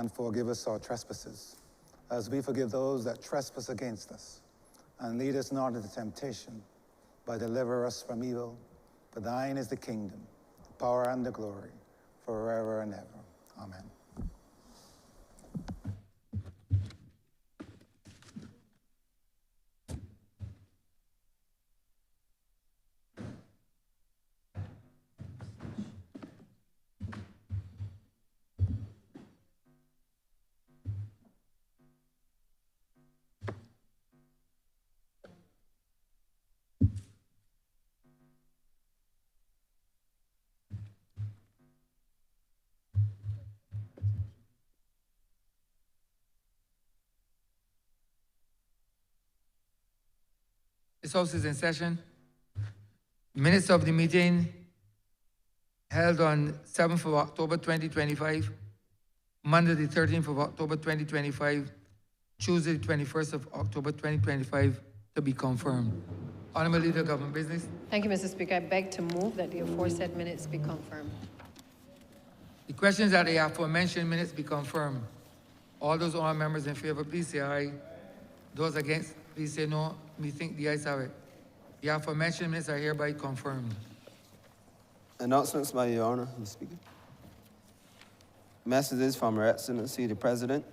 and forgive us our trespasses, as we forgive those that trespass against us. And lead us not into temptation, but deliver us from evil. For thine is the kingdom, the power, and the glory, forever and ever. Amen. This House is in session. Minutes of the meeting held on 7th of October 2025, Monday the 13th of October 2025, Tuesday the 21st of October 2025 to be confirmed. Honourable Leader of Government Business. Thank you, Mr. Speaker. I beg to move that the aforesaid minutes be confirmed. The questions that the aforementioned minutes be confirmed. All those honourable members in favor, please say aye. Those against, please say no. Me think the ayes have it. The aforementioned minutes are hereby confirmed. Announcements by Your Honor, Mr. Speaker. Messages from Her Excellency the President.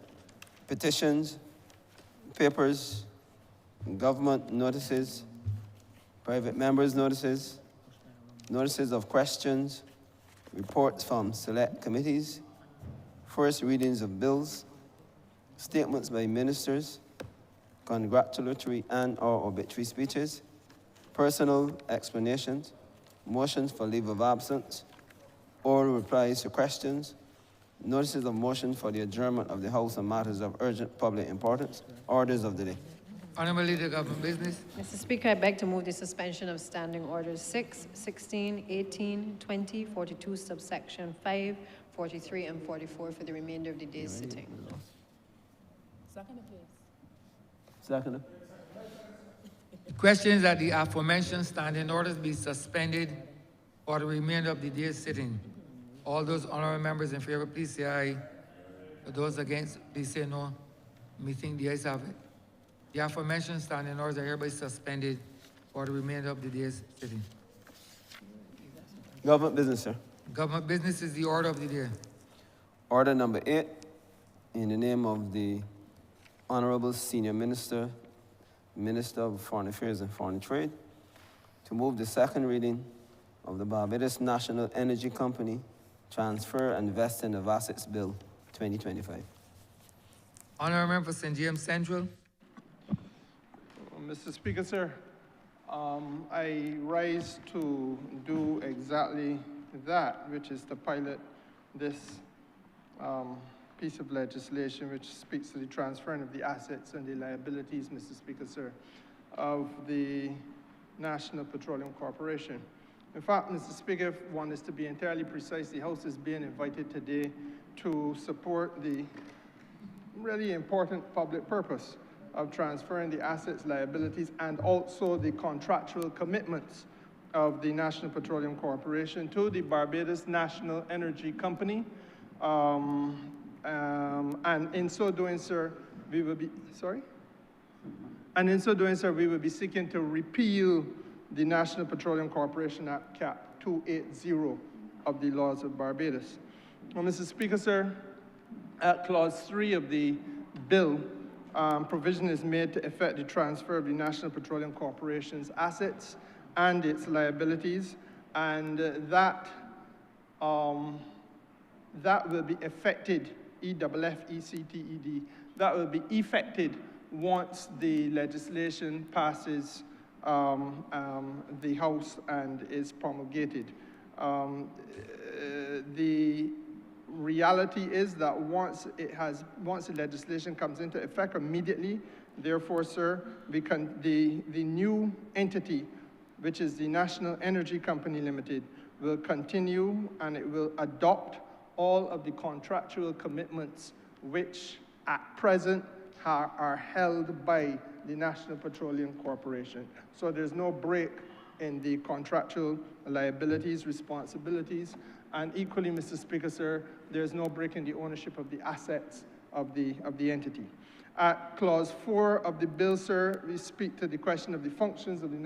Petitions, papers, government notices, private members' notices, notices of questions, reports from select committees, first readings of bills, statements by ministers, congratulatory and/or obituary speeches, personal explanations, motions for leave of absence, oral replies to questions, notices of motion for the adjournment of the House on matters of urgent public importance, orders of the day. Honourable Leader of Government Business. Mr. Speaker, I beg to move the suspension of Standing Orders 6, 16, 18, 20, 42, subsection 5, 43, and 44 for the remainder of the day's sitting. Second, please. Second. The questions that the aforementioned standing orders be suspended for the remainder of the day's sitting. All those honourable members in favor, please say aye. For those against, please say no. Me think the ayes have it. The aforementioned standing orders are hereby suspended for the remainder of the day's sitting. Government business, sir. Government business is the order of the day. Order number 8, in the name of the Honourable Senior Minister, Minister of Foreign Affairs and Foreign Trade, to move the second reading of the Barbados National Energy Company Transfer and Vesting of Assets Bill 2025. Honourable Member for St. James Central. Mr. Speaker, sir, I rise to do exactly that, which is to pilot this piece of legislation which speaks to the transferring of the assets and the liabilities, Mr. Speaker, sir, of the National Petroleum Corporation. In fact, Mr. Speaker, if one is to be entirely precise, the House is being invited today to support the really important public purpose of transferring the assets, liabilities, and also the contractual commitments of the National Petroleum Corporation to the Barbados National Energy Company. And in so doing, sir, we will be, sorry? And in so doing, sir, we will be seeking to repeal the National Petroleum Corporation Act, Cap 280 of the laws of Barbados. Well, Mr. Speaker, sir, at Clause 3 of the bill, provision is made to effect the transfer of the National Petroleum Corporation's assets and its liabilities, and that will be effected, EFFECTED, that will be effected once the legislation passes the House and is promulgated. The reality is that once the legislation comes into effect immediately, therefore, sir, the new entity, which is the National Energy Company Limited, will continue and it will adopt all of the contractual commitments which at present are held by the National Petroleum Corporation. So there's no break in the contractual liabilities, responsibilities, and equally, Mr. Speaker, sir, there's no break in the ownership of the assets of the entity. At clause 4 of the bill, sir, we speak to the question of the functions of the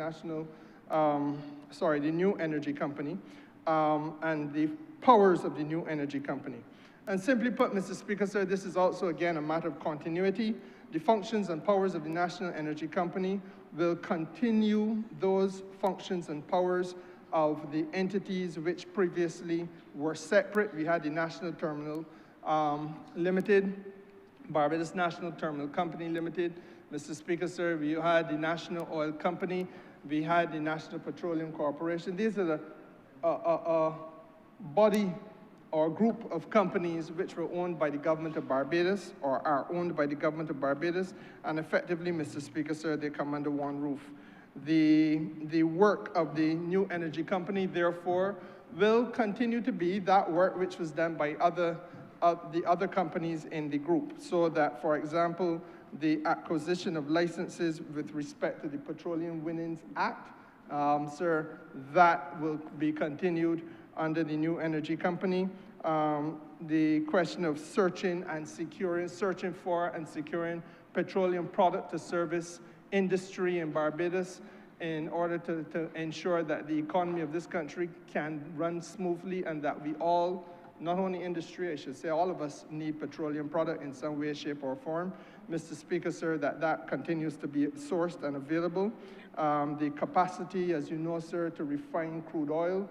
the new energy company, and the powers of the new energy company. And simply put, Mr. Speaker, sir, this is also, again, a matter of continuity. The functions and powers of the National Energy Company will continue those functions and powers of the entities which previously were separate. We had the National Terminal Limited, Barbados National Terminal Company Limited. Mr. Speaker, sir, we had the National Oil Company, we had the National Petroleum Corporation. These are the body or group of companies which were owned by the government of Barbados, or are owned by the government of Barbados, and effectively, Mr. Speaker, sir, they come under one roof. The work of the new energy company, therefore, will continue to be that work which was done by the other companies in the group, so that, for example, the acquisition of licenses with respect to the Petroleum Winnings Act, sir, that will be continued under the new energy company. The question of searching for and securing petroleum product to service industry in Barbados in order to ensure that the economy of this country can run smoothly, and that we all, not only industry, I should say, all of us need petroleum product in some way, shape, or form. Mr. Speaker, sir, that continues to be sourced and available. The capacity, as you know, sir, to refine crude oil,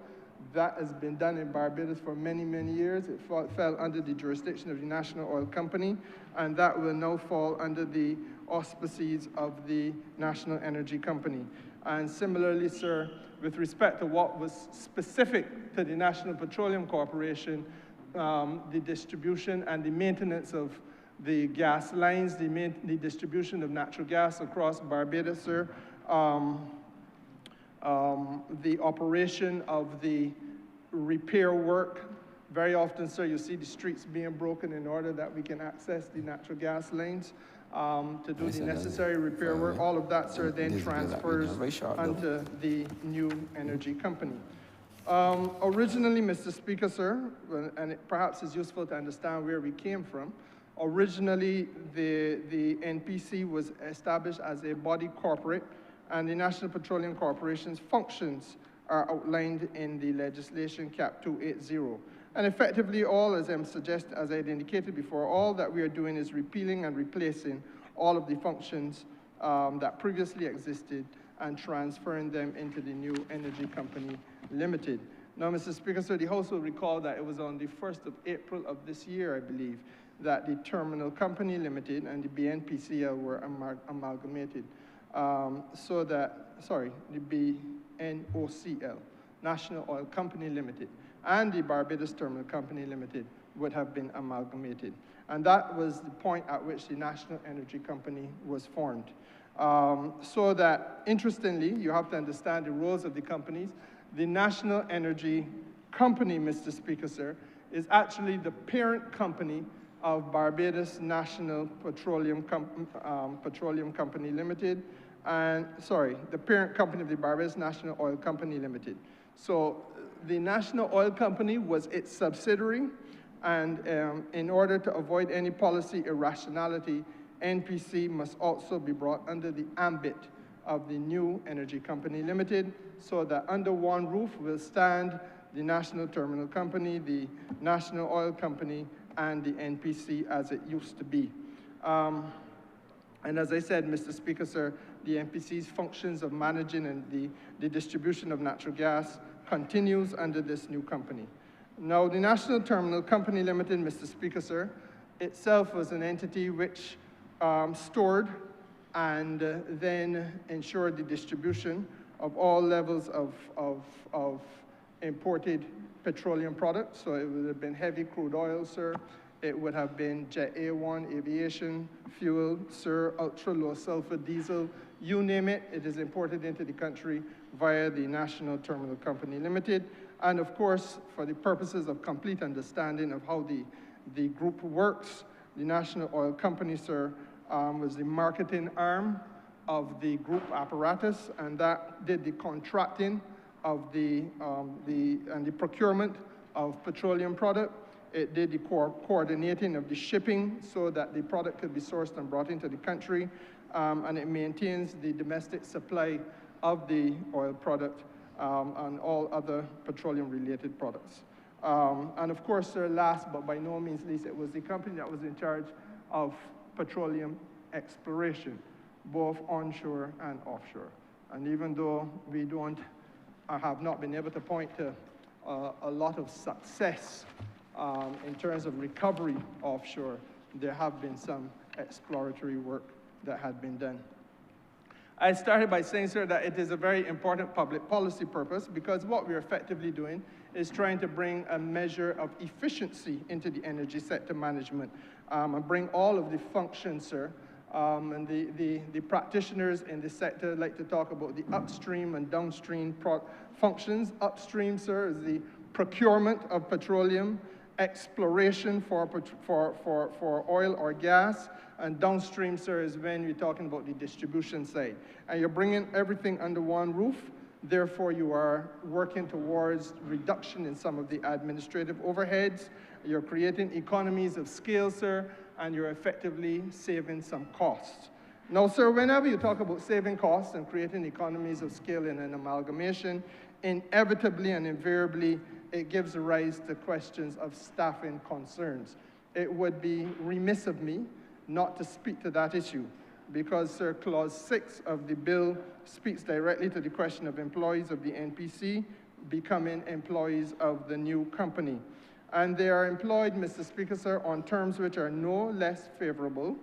that has been done in Barbados for many, many years. It fell under the jurisdiction of the National Oil Company, and that will now fall under the auspices of the National Energy Company. And similarly, sir, with respect to what was specific to the National Petroleum Corporation, the distribution and the maintenance of the gas lines, the distribution of natural gas across Barbados, sir, the operation of the repair work. Very often, sir, you see the streets being broken in order that we can access the natural gas lines to do the necessary repair work. All of that, sir, then transfers onto the new energy company. Originally, Mr. Speaker, sir, and perhaps it's useful to understand where we came from. Originally, the NPC was established as a body corporate, and the National Petroleum Corporation's functions are outlined in the legislation Cap 280. And effectively, all, as I had indicated before, all that we are doing is repealing and replacing all of the functions that previously existed and transferring them into the new Energy Company Limited. Now, Mr. Speaker, sir, the House will recall that it was on the 1st of April of this year, I believe, that the Terminal Company Limited and the BNPCL were amalgamated. The BNOCL, National Oil Company Limited, and the Barbados Terminal Company Limited would have been amalgamated. And that was the point at which the National Energy Company was formed. So that, interestingly, you have to understand the roles of the companies. The National Energy Company, Mr. Speaker, sir, is actually the parent company of Barbados National Petroleum Company Limited, and, the parent company of the Barbados National Oil Company Limited. So the National Oil Company was its subsidiary, and in order to avoid any policy irrationality, NPC must also be brought under the ambit of the new Energy Company Limited, so that under one roof will stand the National Terminal Company, the National Oil Company, and the NPC as it used to be. And as I said, Mr. Speaker, sir, the NPC's functions of managing and the distribution of natural gas continues under this new company. Now, the National Terminal Company Limited, Mr. Speaker, sir, itself was an entity which stored and then ensured the distribution of all levels of imported petroleum products. So it would have been heavy crude oil, sir. It would have been Jet A1, aviation fuel, sir, ultra-low sulfur diesel, you name it, it is imported into the country via the National Terminal Company Limited. And of course, for the purposes of complete understanding of how the group works, the National Oil Company, sir, was the marketing arm of the group apparatus, and that did the contracting of the procurement of petroleum product. It did the coordinating of the shipping so that the product could be sourced and brought into the country, and it maintains the domestic supply of the oil product and all other petroleum-related products. And of course, sir, last but by no means least, it was the company that was in charge of petroleum exploration, both onshore and offshore. And even though we have not been able to point to a lot of success in terms of recovery offshore, there have been some exploratory work that had been done. I started by saying, sir, that it is a very important public policy purpose because what we're effectively doing is trying to bring a measure of efficiency into the energy sector management and bring all of the functions, sir. And the practitioners in the sector like to talk about the upstream and downstream functions. Upstream, sir, is the procurement of petroleum, exploration for oil or gas, and downstream, sir, is when we're talking about the distribution side. And you're bringing everything under one roof. Therefore, you are working towards reduction in some of the administrative overheads. You're creating economies of scale, sir, and you're effectively saving some costs. Now, sir, whenever you talk about saving costs and creating economies of scale in an amalgamation, inevitably and invariably, it gives rise to questions of staffing concerns. It would be remiss of me not to speak to that issue because, sir, Clause 6 of the bill speaks directly to the question of employees of the NPC becoming employees of the new company. And they are employed, Mr. Speaker, sir, on terms which are no less favorable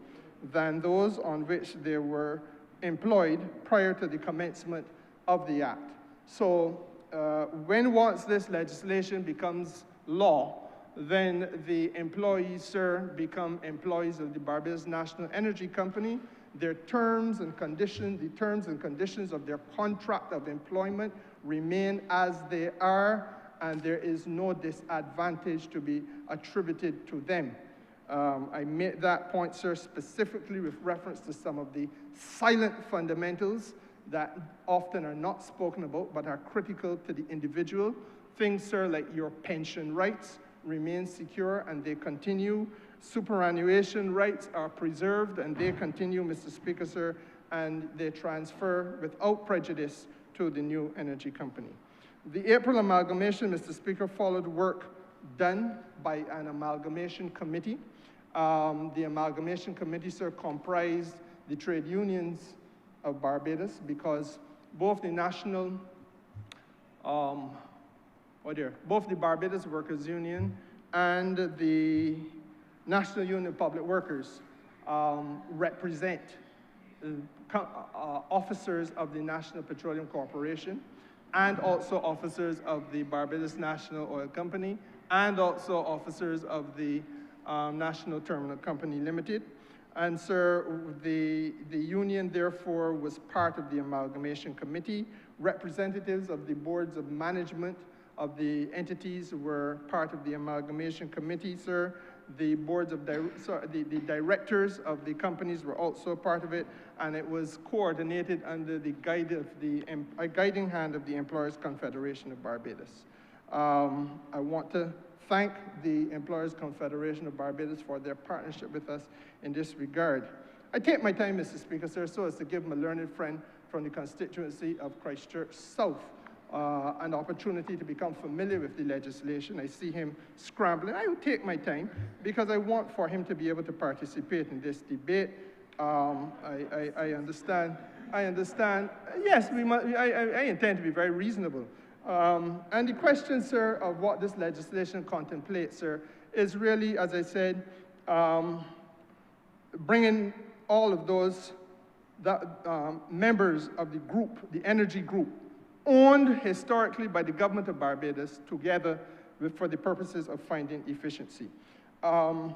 than those on which they were employed prior to the commencement of the Act. So once this legislation becomes law, then the employees, sir, become employees of the Barbados National Energy Company. Their terms and conditions, the terms and conditions of their contract of employment remain as they are, and there is no disadvantage to be attributed to them. I made that point, sir, specifically with reference to some of the silent fundamentals that often are not spoken about but are critical to the individual. Things, sir, like your pension rights remain secure and they continue. Superannuation rights are preserved and they continue, Mr. Speaker, sir, and they transfer without prejudice to the new energy company. The April amalgamation, Mr. Speaker, followed work done by an amalgamation committee. The amalgamation committee, sir, comprised the trade unions of Barbados because both the national, both the Barbados Workers Union and the National Union of Public Workers represent officers of the National Petroleum Corporation and also officers of the Barbados National Oil Company and also officers of the National Terminal Company Limited. And, sir, the union, therefore, was part of the amalgamation committee. Representatives of the boards of management of the entities were part of the amalgamation committee, sir. The boards of the directors of the companies were also part of it, and it was coordinated under the guiding hand of the Employers Confederation of Barbados. I want to thank the Employers Confederation of Barbados for their partnership with us in this regard. I take my time, Mr. Speaker, sir, so as to give my learned friend from the constituency of Christchurch South an opportunity to become familiar with the legislation. I see him scrambling. I will take my time because I want for him to be able to participate in this debate. I understand. Yes, I intend to be very reasonable. And the question, sir, of what this legislation contemplates, sir, is really, as I said, bringing all of those members of the group, the energy group, owned historically by the government of Barbados together for the purposes of finding efficiency. Now,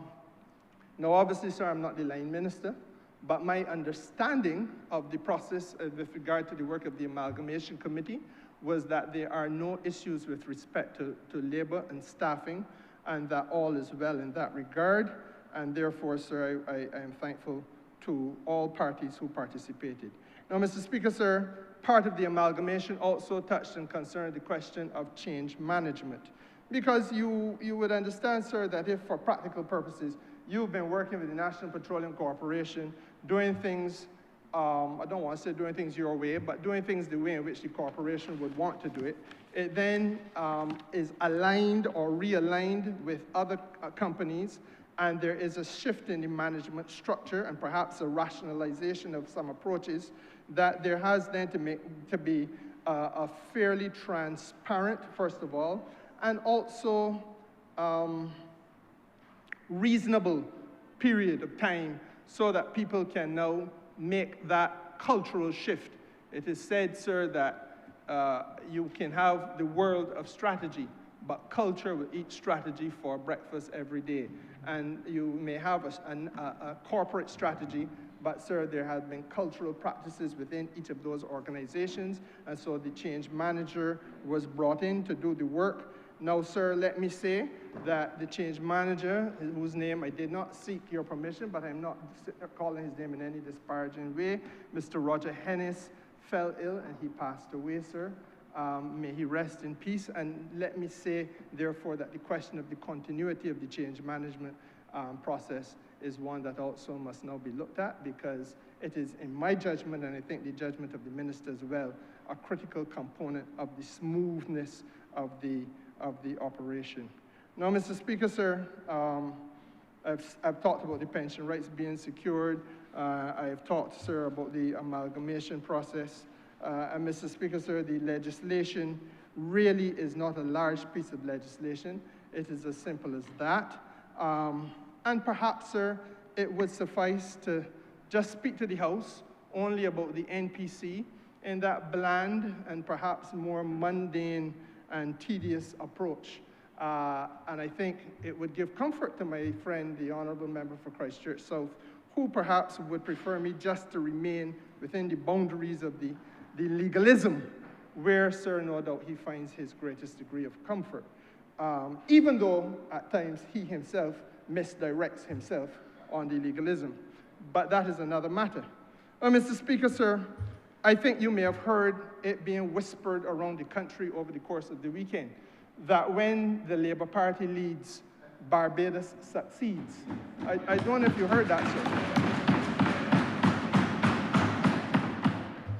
obviously, sir, I'm not the line minister, but my understanding of the process with regard to the work of the amalgamation committee was that there are no issues with respect to labor and staffing, and that all is well in that regard. And therefore, sir, I am thankful to all parties who participated. Now, Mr. Speaker, sir, part of the amalgamation also touched and concerned the question of change management. Because you would understand, sir, that if for practical purposes, you've been working with the National Petroleum Corporation, doing things, I don't want to say doing things your way, but doing things the way in which the corporation would want to do it, it then is aligned or realigned with other companies, and there is a shift in the management structure and perhaps a rationalization of some approaches, that there has then to be a fairly transparent, first of all, and also reasonable period of time so that people can now make that cultural shift. It is said, sir, that you can have the world of strategy, but culture will eat strategy for breakfast every day. And you may have a corporate strategy, but sir, there have been cultural practices within each of those organizations, and so the change manager was brought in to do the work. Now, sir, let me say that the change manager, whose name I did not seek your permission, but I'm not calling his name in any disparaging way, Mr. Roger Hennis, fell ill and he passed away, sir. May he rest in peace. And let me say, therefore, that the question of the continuity of the change management process is one that also must now be looked at, because it is, in my judgment, and I think the judgment of the minister as well, a critical component of the smoothness of the operation. Now, Mr. Speaker, sir, I've talked about the pension rights being secured. I've talked, sir, about the amalgamation process. And Mr. Speaker, sir, the legislation really is not a large piece of legislation. It is as simple as that. And perhaps, sir, it would suffice to just speak to the House only about the NPC in that bland and perhaps more mundane and tedious approach. And I think it would give comfort to my friend, the Honourable Member for Christchurch South, who perhaps would prefer me just to remain within the boundaries of the legalism, where, sir, no doubt he finds his greatest degree of comfort, even though at times he himself misdirects himself on the legalism. But that is another matter. Mr. Speaker, sir, I think you may have heard it being whispered around the country over the course of the weekend that when the Labour Party leads, Barbados succeeds. I don't know if you heard that, sir.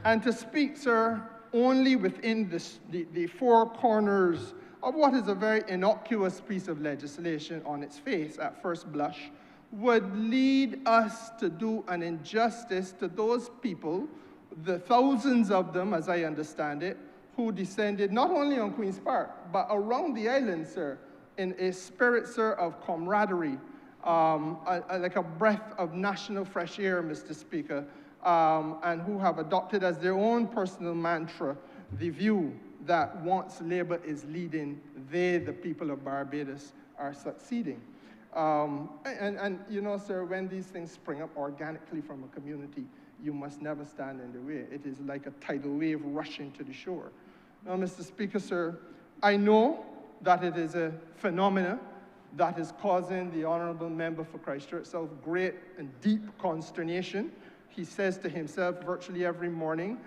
And to speak, sir, only within the four corners of what is a very innocuous piece of legislation on its face at first blush would lead us to do an injustice to those people, the thousands of them, as I understand it, who descended not only on Queen's Park, but around the island, sir, in a spirit, sir, of camaraderie, like a breath of national fresh air, Mr. Speaker, and who have adopted as their own personal mantra the view that once Labour is leading, they, the people of Barbados, are succeeding. And you know, sir, when these things spring up organically from a community, you must never stand in the way. It is like a tidal wave rushing to the shore. Now, Mr. Speaker, sir, I know that it is a phenomena that is causing the Honourable Member for Christchurch South great and deep consternation. He says to himself virtually every morning,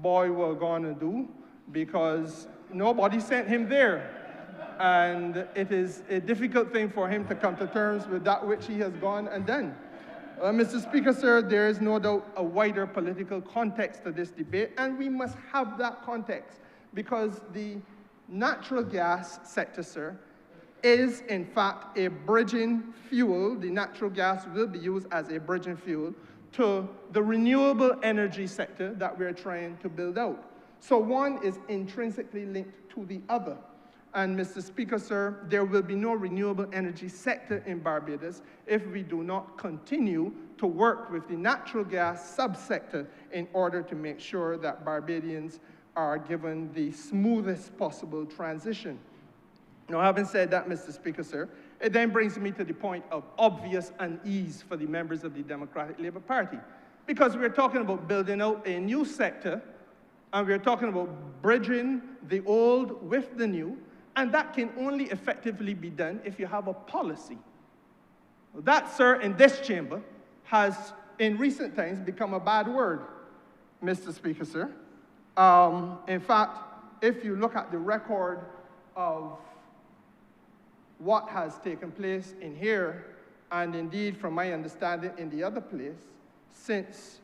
boy, we're gonna do, because nobody sent him there. And it is a difficult thing for him to come to terms with that which he has gone and done. Mr. Speaker, sir, there is no doubt a wider political context to this debate, and we must have that context, because the natural gas sector, sir, is in fact a bridging fuel. The natural gas will be used as a bridging fuel to the renewable energy sector that we're trying to build out. So one is intrinsically linked to the other. And Mr. Speaker, sir, there will be no renewable energy sector in Barbados if we do not continue to work with the natural gas subsector in order to make sure that Barbadians are given the smoothest possible transition. Now, having said that, Mr. Speaker, sir, it then brings me to the point of obvious unease for the members of the Democratic Labour Party, because we're talking about building out a new sector, and we're talking about bridging the old with the new, and that can only effectively be done if you have a policy. That, sir, in this chamber, has in recent times become a bad word, Mr. Speaker, sir. In fact, if you look at the record of what has taken place in here, and indeed, from my understanding, in the other place, since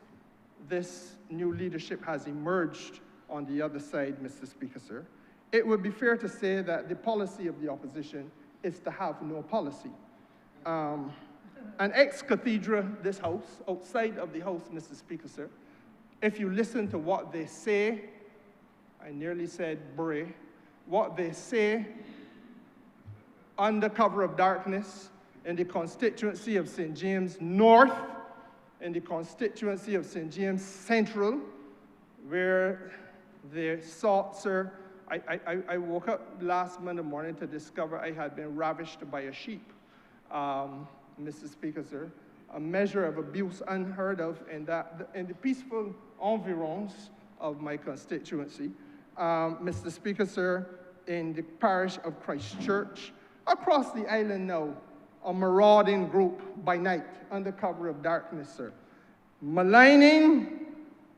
this new leadership has emerged on the other side, Mr. Speaker, sir, it would be fair to say that the policy of the opposition is to have no policy. An ex-cathedra, this house, outside of the house, Mr. Speaker, sir, if you listen to what they say, I nearly said bray, what they say under cover of darkness in the constituency of St. James North, in the constituency of St. James Central, where they sought, sir, I woke up last Monday morning to discover I had been ravished by a sheep, Mr. Speaker, sir, a measure of abuse unheard of in the peaceful environs of my constituency. Mr. Speaker, sir, in the parish of Christ Church, across the island now, a marauding group by night, under cover of darkness, sir. Maligning,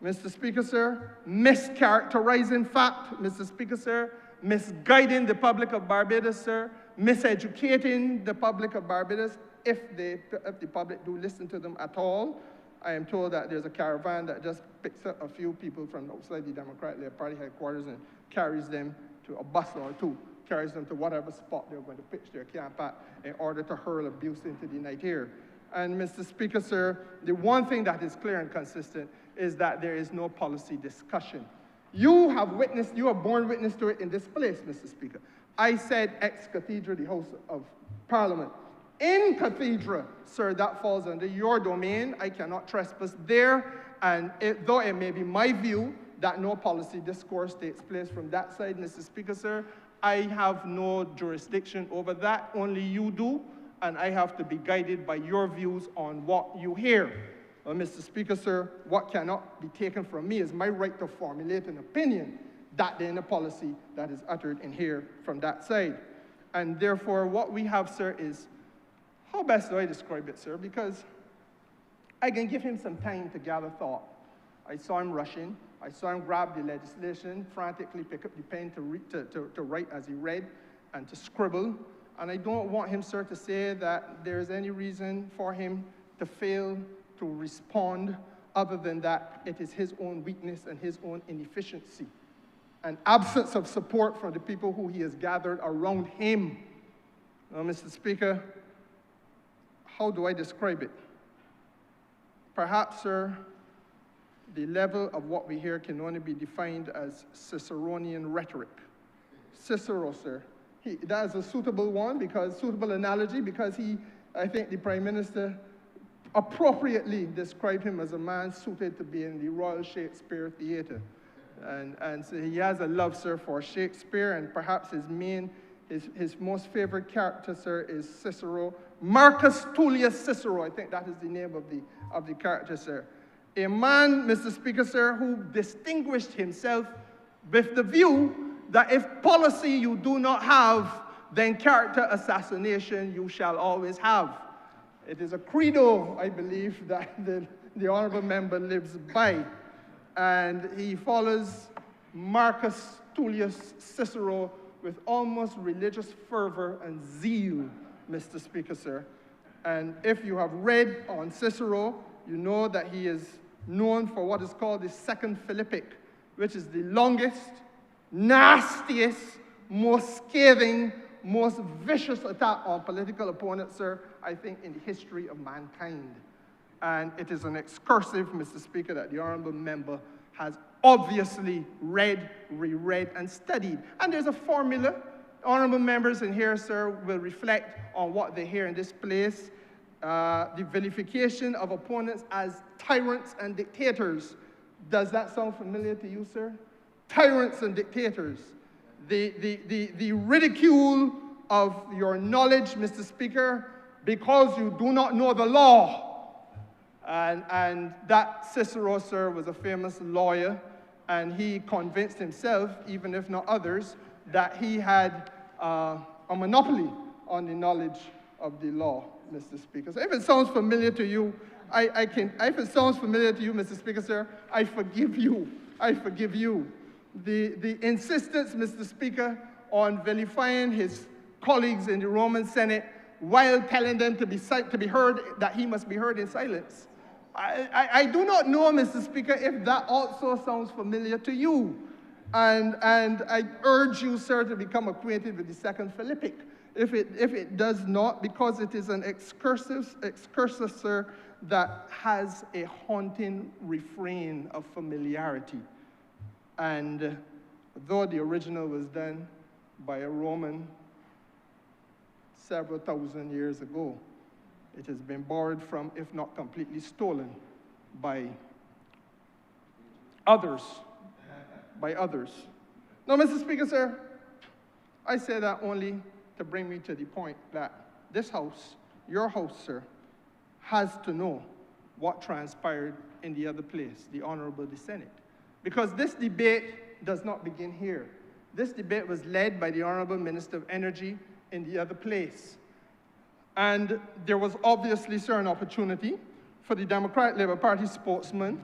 Mr. Speaker, sir, mischaracterizing fact, Mr. Speaker, sir, misguiding the public of Barbados, sir, miseducating the public of Barbados, if the public do listen to them at all. I am told that there's a caravan that just picks up a few people from outside the Democratic Party headquarters and carries them to a bus or two, carries them to whatever spot they're going to pitch their camp at in order to hurl abuse into the night air. And Mr. Speaker, sir, the one thing that is clear and consistent is that there is no policy discussion. You have witnessed, you are born witness to it in this place, Mr. Speaker. I said ex-cathedra, the House of Parliament. In cathedra, sir, that falls under your domain. I cannot trespass there. And though it may be my view that no policy discourse takes place from that side, Mr. Speaker, sir, I have no jurisdiction over that. Only you do. And I have to be guided by your views on what you hear. Mr. Speaker, sir, what cannot be taken from me is my right to formulate an opinion that in a policy that is uttered in here from that side. And therefore, what we have, sir, is, how best do I describe it, sir? Because I can give him some time to gather thought. I saw him rushing. I saw him grab the legislation, frantically pick up the pen to write as he read and to scribble. And I don't want him, sir, to say that there is any reason for him to fail to respond other than that it is his own weakness and his own inefficiency. An absence of support from the people who he has gathered around him. Now, Mr. Speaker, how do I describe it? Perhaps, sir, the level of what we hear can only be defined as Ciceronian rhetoric. Cicero, sir, that is a suitable analogy, because I think the Prime Minister appropriately described him as a man suited to be in the Royal Shakespeare Theatre. And so he has a love, sir, for Shakespeare, and perhaps his most favorite character, sir, is Cicero. Marcus Tullius Cicero, I think that is the name of the character, sir. A man, Mr. Speaker, sir, who distinguished himself with the view that if policy you do not have, then character assassination you shall always have. It is a credo, I believe, that the honourable member lives by. And he follows Marcus Tullius Cicero with almost religious fervor and zeal, Mr. Speaker, sir. And if you have read on Cicero, you know that he is known for what is called the Second Philippic, which is the longest, nastiest, most scathing, most vicious attack on political opponents, sir, I think, in the history of mankind. And it is an excursive, Mr. Speaker, that the honourable member has obviously read, reread, and studied. And there's a formula. Honourable members in here, sir, will reflect on what they hear in this place. The vilification of opponents as tyrants and dictators. Does that sound familiar to you, sir? Tyrants and dictators. The ridicule of your knowledge, Mr. Speaker, because you do not know the law. And that Cicero, sir, was a famous lawyer, and he convinced himself, even if not others, that he had a monopoly on the knowledge of the law, Mr. Speaker. So if it sounds familiar to you, if it sounds familiar to you, Mr. Speaker, sir, I forgive you. I forgive you. The insistence, Mr. Speaker, on vilifying his colleagues in the Roman Senate while telling them to be heard, that he must be heard in silence. I do not know, Mr. Speaker, if that also sounds familiar to you. And I urge you, sir, to become acquainted with the Second Philippic. If it does not, because it is an excursus, sir, that has a haunting refrain of familiarity. And though the original was done by a Roman several thousand years ago, it has been borrowed from, if not completely stolen, by others. Now, Mr. Speaker, sir, I say that only to bring me to the point that this House, your House, sir, has to know what transpired in the other place, the Honourable the Senate. Because this debate does not begin here. This debate was led by the Honourable Minister of Energy in the other place. And there was obviously, sir, an opportunity for the Democratic Labour Party spokesman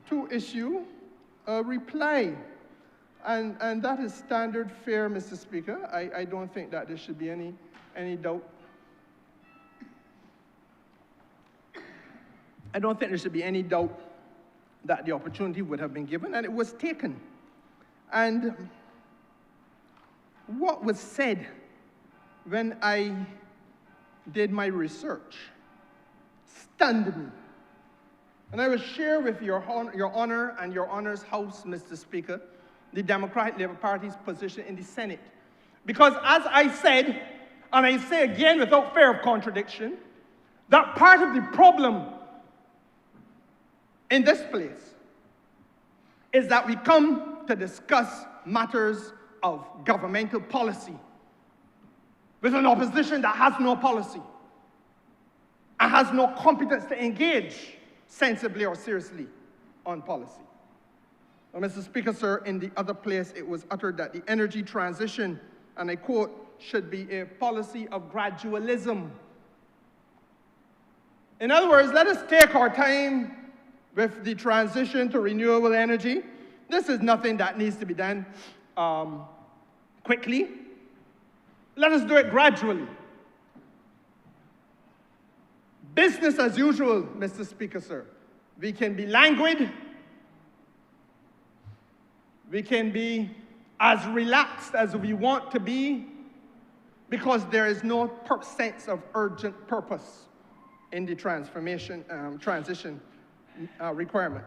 to issue a reply. And that is standard fare, Mr. Speaker. I don't think that there should be any doubt. I don't think there should be any doubt that the opportunity would have been given, and it was taken. And what was said when I did my research stunned me. And I will share with your honor and your honor's House, Mr. Speaker, the Democratic Labour Party's position in the Senate. Because as I said, and I say again without fear of contradiction, that part of the problem in this place is that we come to discuss matters of governmental policy with an opposition that has no policy and has no competence to engage sensibly or seriously on policy. Well, Mr. Speaker, sir, in the other place it was uttered that the energy transition, and I quote, should be a policy of gradualism. In other words, let us take our time with the transition to renewable energy. This is nothing that needs to be done quickly. Let us do it gradually. Business as usual, Mr. Speaker, sir. We can be languid. We can be as relaxed as we want to be because there is no sense of urgent purpose in the transition requirement.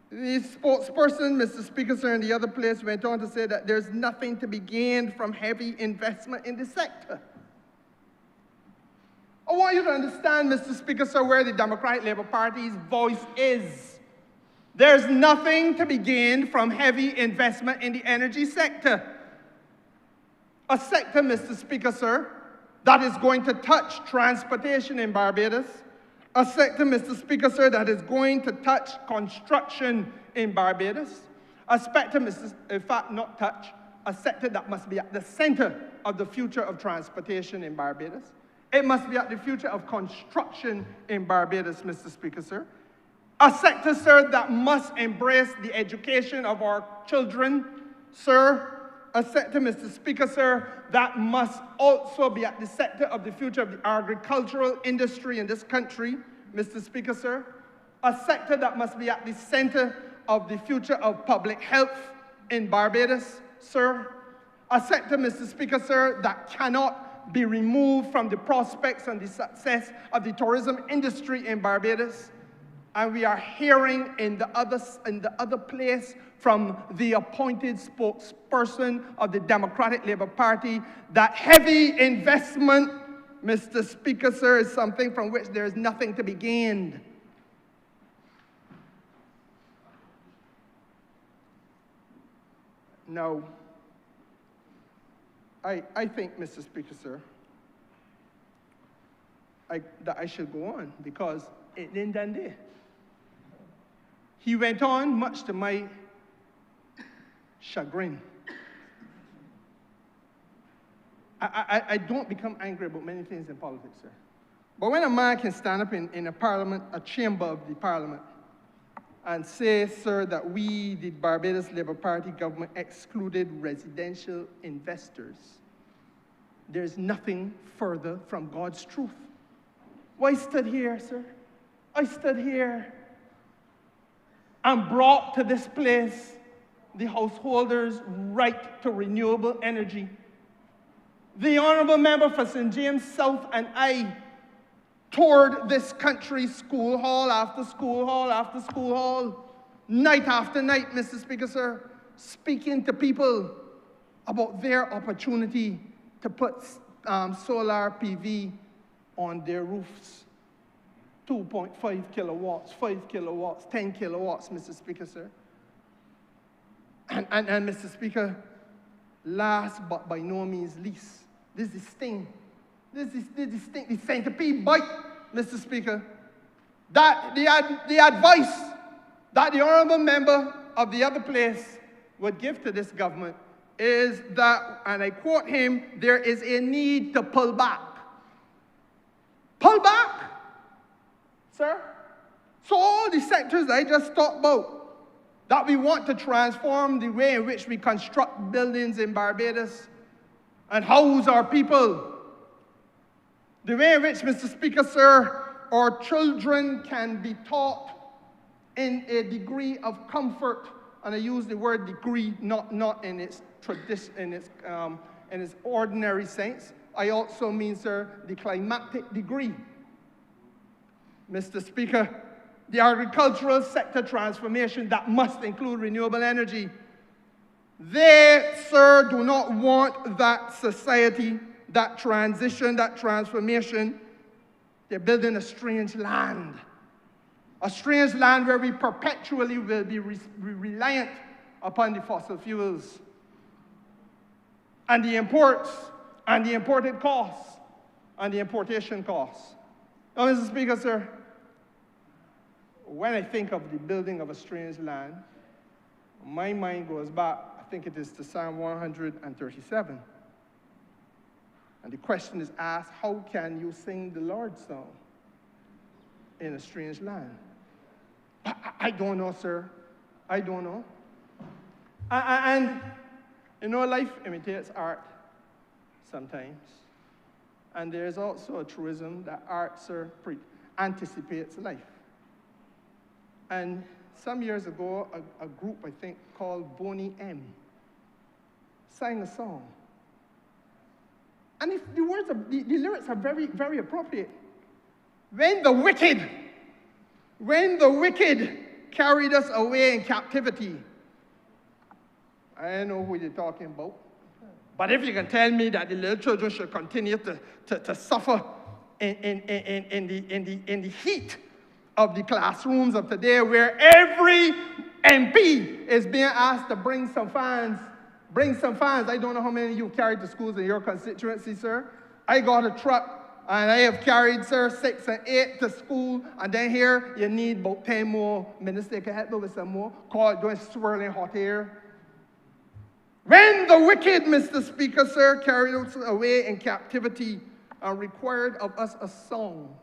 The spokesperson, Mr. Speaker, sir, in the other place went on to say that there's nothing to be gained from heavy investment in the sector. I want you to understand, Mr. Speaker, sir, where the Democratic Labour Party's voice is. There's nothing to be gained from heavy investment in the energy sector. A sector, Mr. Speaker, sir, that is going to touch transportation in Barbados. A sector, Mr. Speaker, sir, that is going to touch construction in Barbados. A sector, in fact, not touch, a sector that must be at the center of the future of transportation in Barbados. It must be at the future of construction in Barbados, Mr. Speaker, sir. A sector, sir, that must embrace the education of our children, sir. A sector, Mr. Speaker, sir, that must also be at the sector of the future of the agricultural industry in this country, Mr. Speaker, sir. A sector that must be at the center of the future of public health in Barbados, sir. A sector, Mr. Speaker, sir, that cannot be removed from the prospects and the success of the tourism industry in Barbados. And we are hearing in the other place from the appointed spokesperson of the Democratic Labour Party that heavy investment, Mr. Speaker, sir, is something from which there is nothing to be gained. Now, I think, Mr. Speaker, sir, that I should go on because it didn't end there. He went on, much to my chagrin. I don't become angry about many things in politics, sir. But when a man can stand up in a parliament, a chamber of the parliament, and say, sir, that we, the Barbados Labour Party government, excluded residential investors, there's nothing further from God's truth. Well, I stood here, sir. I stood here and brought to this place the householders' right to renewable energy. The honourable member for St. James South and I toured this country, school hall after school hall after school hall, night after night, Mr. Speaker, sir, speaking to people about their opportunity to put solar PV on their roofs. 2.5 kilowatts, 5 kilowatts, 10 kilowatts, Mr. Speaker, sir. And Mr. Speaker, last but by no means least, this is the sting. This is the centipede bite, Mr. Speaker, that the advice that the honourable member of the other place would give to this government is that, and I quote him, there is a need to pull back. Pull back, sir. So all the sectors I just talked about, that we want to transform the way in which we construct buildings in Barbados and house our people, the way in which, Mr. Speaker, sir, our children can be taught in a degree of comfort, and I use the word degree not in its tradition, in its ordinary sense. I also mean, sir, the climatic degree. Mr. Speaker, the agricultural sector transformation that must include renewable energy. They, sir, do not want that society, that transition, that transformation. They're building a strange land where we perpetually will be reliant upon the fossil fuels and the imports and the imported costs and the importation costs. Now, Mr. Speaker, sir, when I think of the building of a strange land, my mind goes back, I think it is to Psalm 137. And the question is asked, how can you sing the Lord's song in a strange land? I don't know, sir. I don't know. And you know, life imitates art sometimes. And there's also a truism that art, sir, anticipates life. And some years ago, a group, I think, called Boney M sang a song. And if the words, the lyrics are very, very appropriate. When the wicked carried us away in captivity. I don't know who you're talking about. But if you can tell me that the little children should continue to suffer in the heat of the classrooms of today, where every MP is being asked to bring some fans. I don't know how many of you carried to schools in your constituency, sir. I got a truck, and I have carried, sir, 6 and 8 to school, and then here you need about 10 more. Minister, can help me with some more? Doing swirling hot air. When the wicked, Mr. Speaker, sir, carried us away in captivity and required of us a song.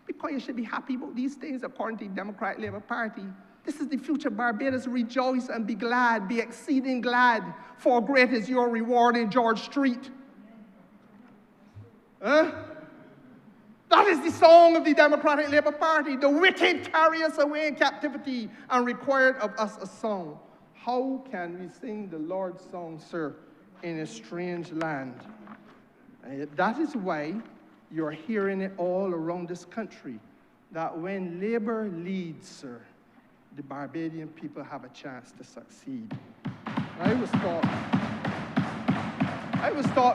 Because you should be happy about these things according to the Democratic Labour Party. This is the future Barbados. Rejoice and be glad, be exceeding glad, for great is your reward in George Street. Huh? That is the song of the Democratic Labour Party. The wicked carry us away in captivity and required of us a song. How can we sing the Lord's song, sir, in a strange land? That is why you're hearing it all around this country, that when Labour leads, sir, the Barbadian people have a chance to succeed. I was taught,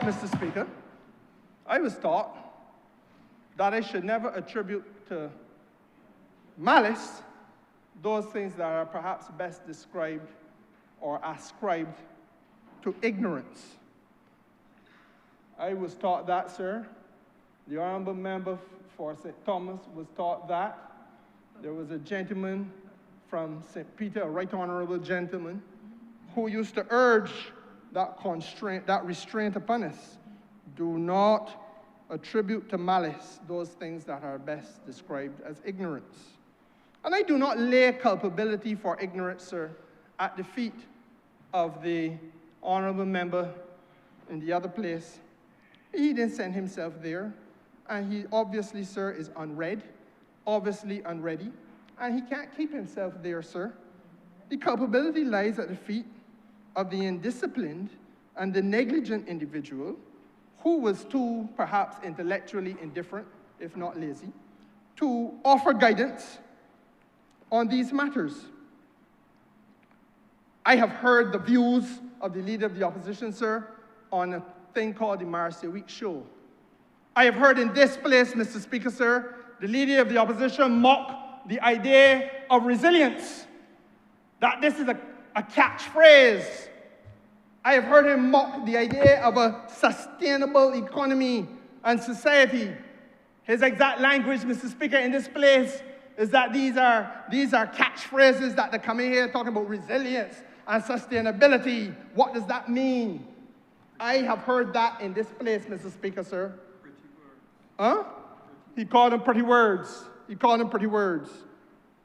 Mr. Speaker, I was taught that I should never attribute to malice those things that are perhaps best described or ascribed to ignorance. I was taught that, sir. The honourable member for St. Thomas was taught that. There was a gentleman from St. Peter, a right honourable gentleman, who used to urge that constraint, that restraint upon us. Do not attribute to malice those things that are best described as ignorance. And I do not lay culpability for ignorance, sir, at the feet of the honourable member in the other place. He didn't send himself there. And he obviously, sir, is unread, obviously unready, and he can't keep himself there, sir. The culpability lies at the feet of the indisciplined and the negligent individual who was too, perhaps, intellectually indifferent, if not lazy, to offer guidance on these matters. I have heard the views of the Leader of the Opposition, sir, on a thing called the Marcia Week Show. I have heard in this place, Mr. Speaker, sir, the Leader of the Opposition mock the idea of resilience, that this is a catchphrase. I have heard him mock the idea of a sustainable economy and society. His exact language, Mr. Speaker, in this place is that these are catchphrases that they're coming here talking about resilience and sustainability. What does that mean? I have heard that in this place, Mr. Speaker, sir. Pretty words. Huh? He called them pretty words. He called them pretty words,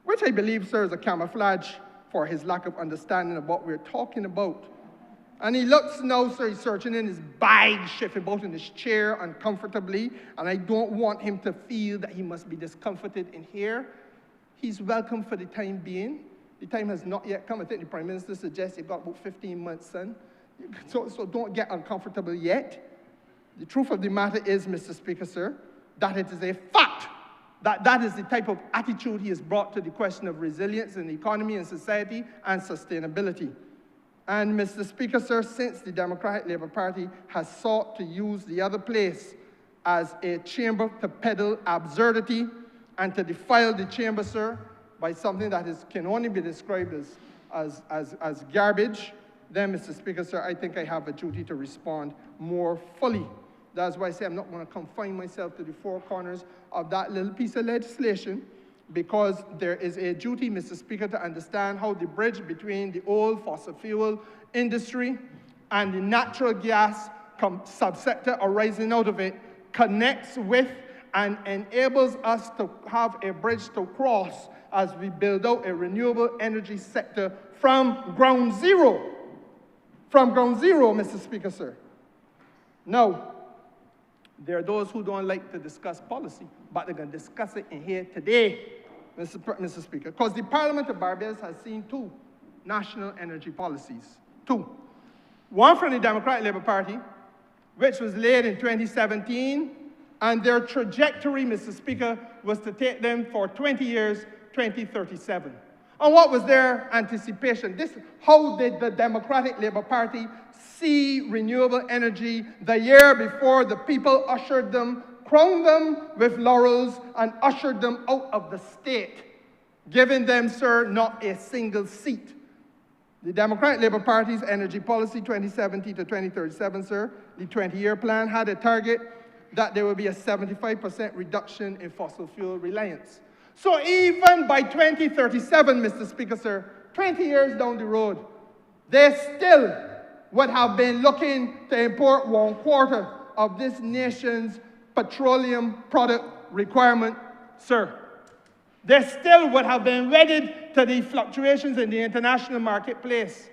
which I believe, sir, is a camouflage for his lack of understanding of what we're talking about. And he looks now, sir, he's searching in his bag, shifting about in his chair uncomfortably, and I don't want him to feel that he must be discomforted in here. He's welcome for the time being. The time has not yet come. I think the Prime Minister suggests you've got about 15 months, son. So don't get uncomfortable yet. The truth of the matter is, Mr. Speaker, sir, that it is a fact that is the type of attitude he has brought to the question of resilience in the economy and society and sustainability. And, Mr. Speaker, sir, since the Democratic Labour Party has sought to use the other place as a chamber to peddle absurdity and to defile the chamber, sir, by something that can only be described as garbage, then, Mr. Speaker, sir, I think I have a duty to respond more fully. That's why I say I'm not going to confine myself to the four corners of that little piece of legislation, because there is a duty, Mr. Speaker, to understand how the bridge between the old fossil fuel industry and the natural gas subsector arising out of it connects with and enables us to have a bridge to cross as we build out a renewable energy sector from ground zero. From ground zero, Mr. Speaker, sir. Now, there are those who don't like to discuss policy, but they're going to discuss it in here today, Mr. Speaker, because the Parliament of Barbados has seen two national energy policies. Two. One from the Democratic Labour Party, which was laid in 2017, and their trajectory, Mr. Speaker, was to take them for 20 years, 2037. And what was their anticipation? How did the Democratic Labour Party see renewable energy the year before the people ushered them, crowned them with laurels, and ushered them out of the state, giving them, sir, not a single seat? The Democratic Labour Party's energy policy 2017 to 2037, sir, the 20-year plan had a target that there will be a 75% reduction in fossil fuel reliance. So even by 2037, Mr. Speaker, sir, 20 years down the road, they still would have been looking to import 1/4 of this nation's petroleum product requirement, sir. They still would have been wedded to the fluctuations in the international marketplace.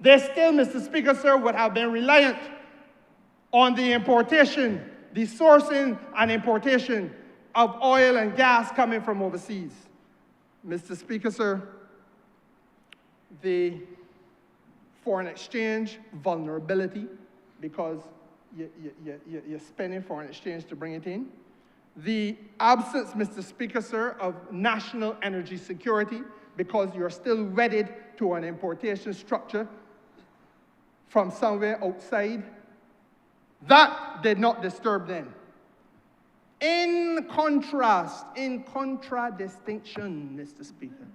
They still, Mr. Speaker, sir, would have been reliant on the importation, the sourcing and importation of oil and gas coming from overseas. Mr. Speaker, sir, the foreign exchange vulnerability, because you're spending foreign exchange to bring it in. The absence, Mr. Speaker, sir, of national energy security, because you're still wedded to an importation structure from somewhere outside. That did not disturb them. In contradistinction, Mr. Speaker,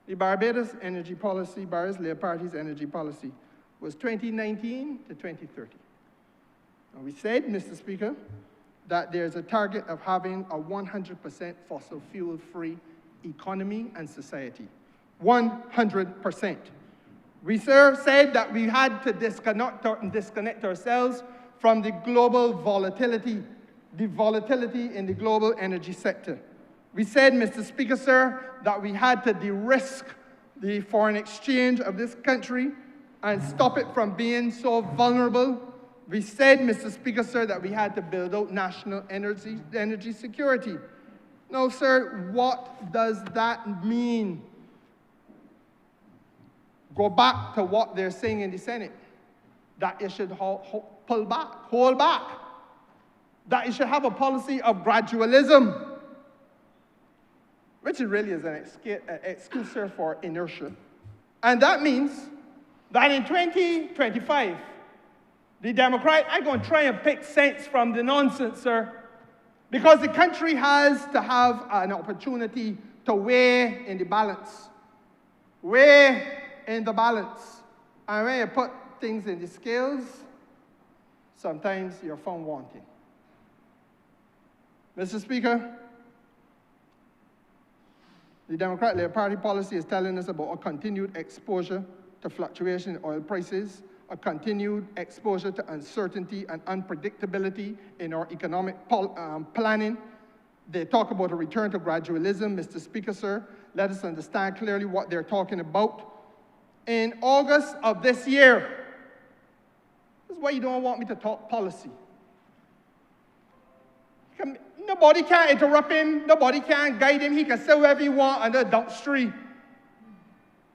the Barbados energy policy, Barbados Labour Party's energy policy, was 2019 to 2030. And we said, Mr. Speaker, that there's a target of having a 100% fossil fuel-free economy and society. 100%. We, sir, said that we had to disconnect ourselves from the global volatility, the volatility in the global energy sector. We said, Mr. Speaker, sir, that we had to de-risk the foreign exchange of this country and stop it from being so vulnerable We said, Mr. Speaker, sir, that we had to build out national energy security. No, sir, what does that mean? Go back to what they're saying in the Senate, that it should hold back, that it should have a policy of gradualism, which really is an excuse, sir, for inertia. And that means that in 2025, the Democrat are going to try and pick sense from the nonsense, sir, because the country has to have an opportunity to weigh in the balance. Weigh in the balance. And when you put things in the scales, sometimes you're found wanting. Mr. Speaker, the Democratic Labour Party policy is telling us about a continued exposure to fluctuation in oil prices, a continued exposure to uncertainty and unpredictability in our economic planning. They talk about a return to gradualism. Mr. Speaker, sir, let us understand clearly what they're talking about. In August of this year, this is why you don't want me to talk policy. Nobody can interrupt him. Nobody can guide him. He can say whatever he wants under the dump street.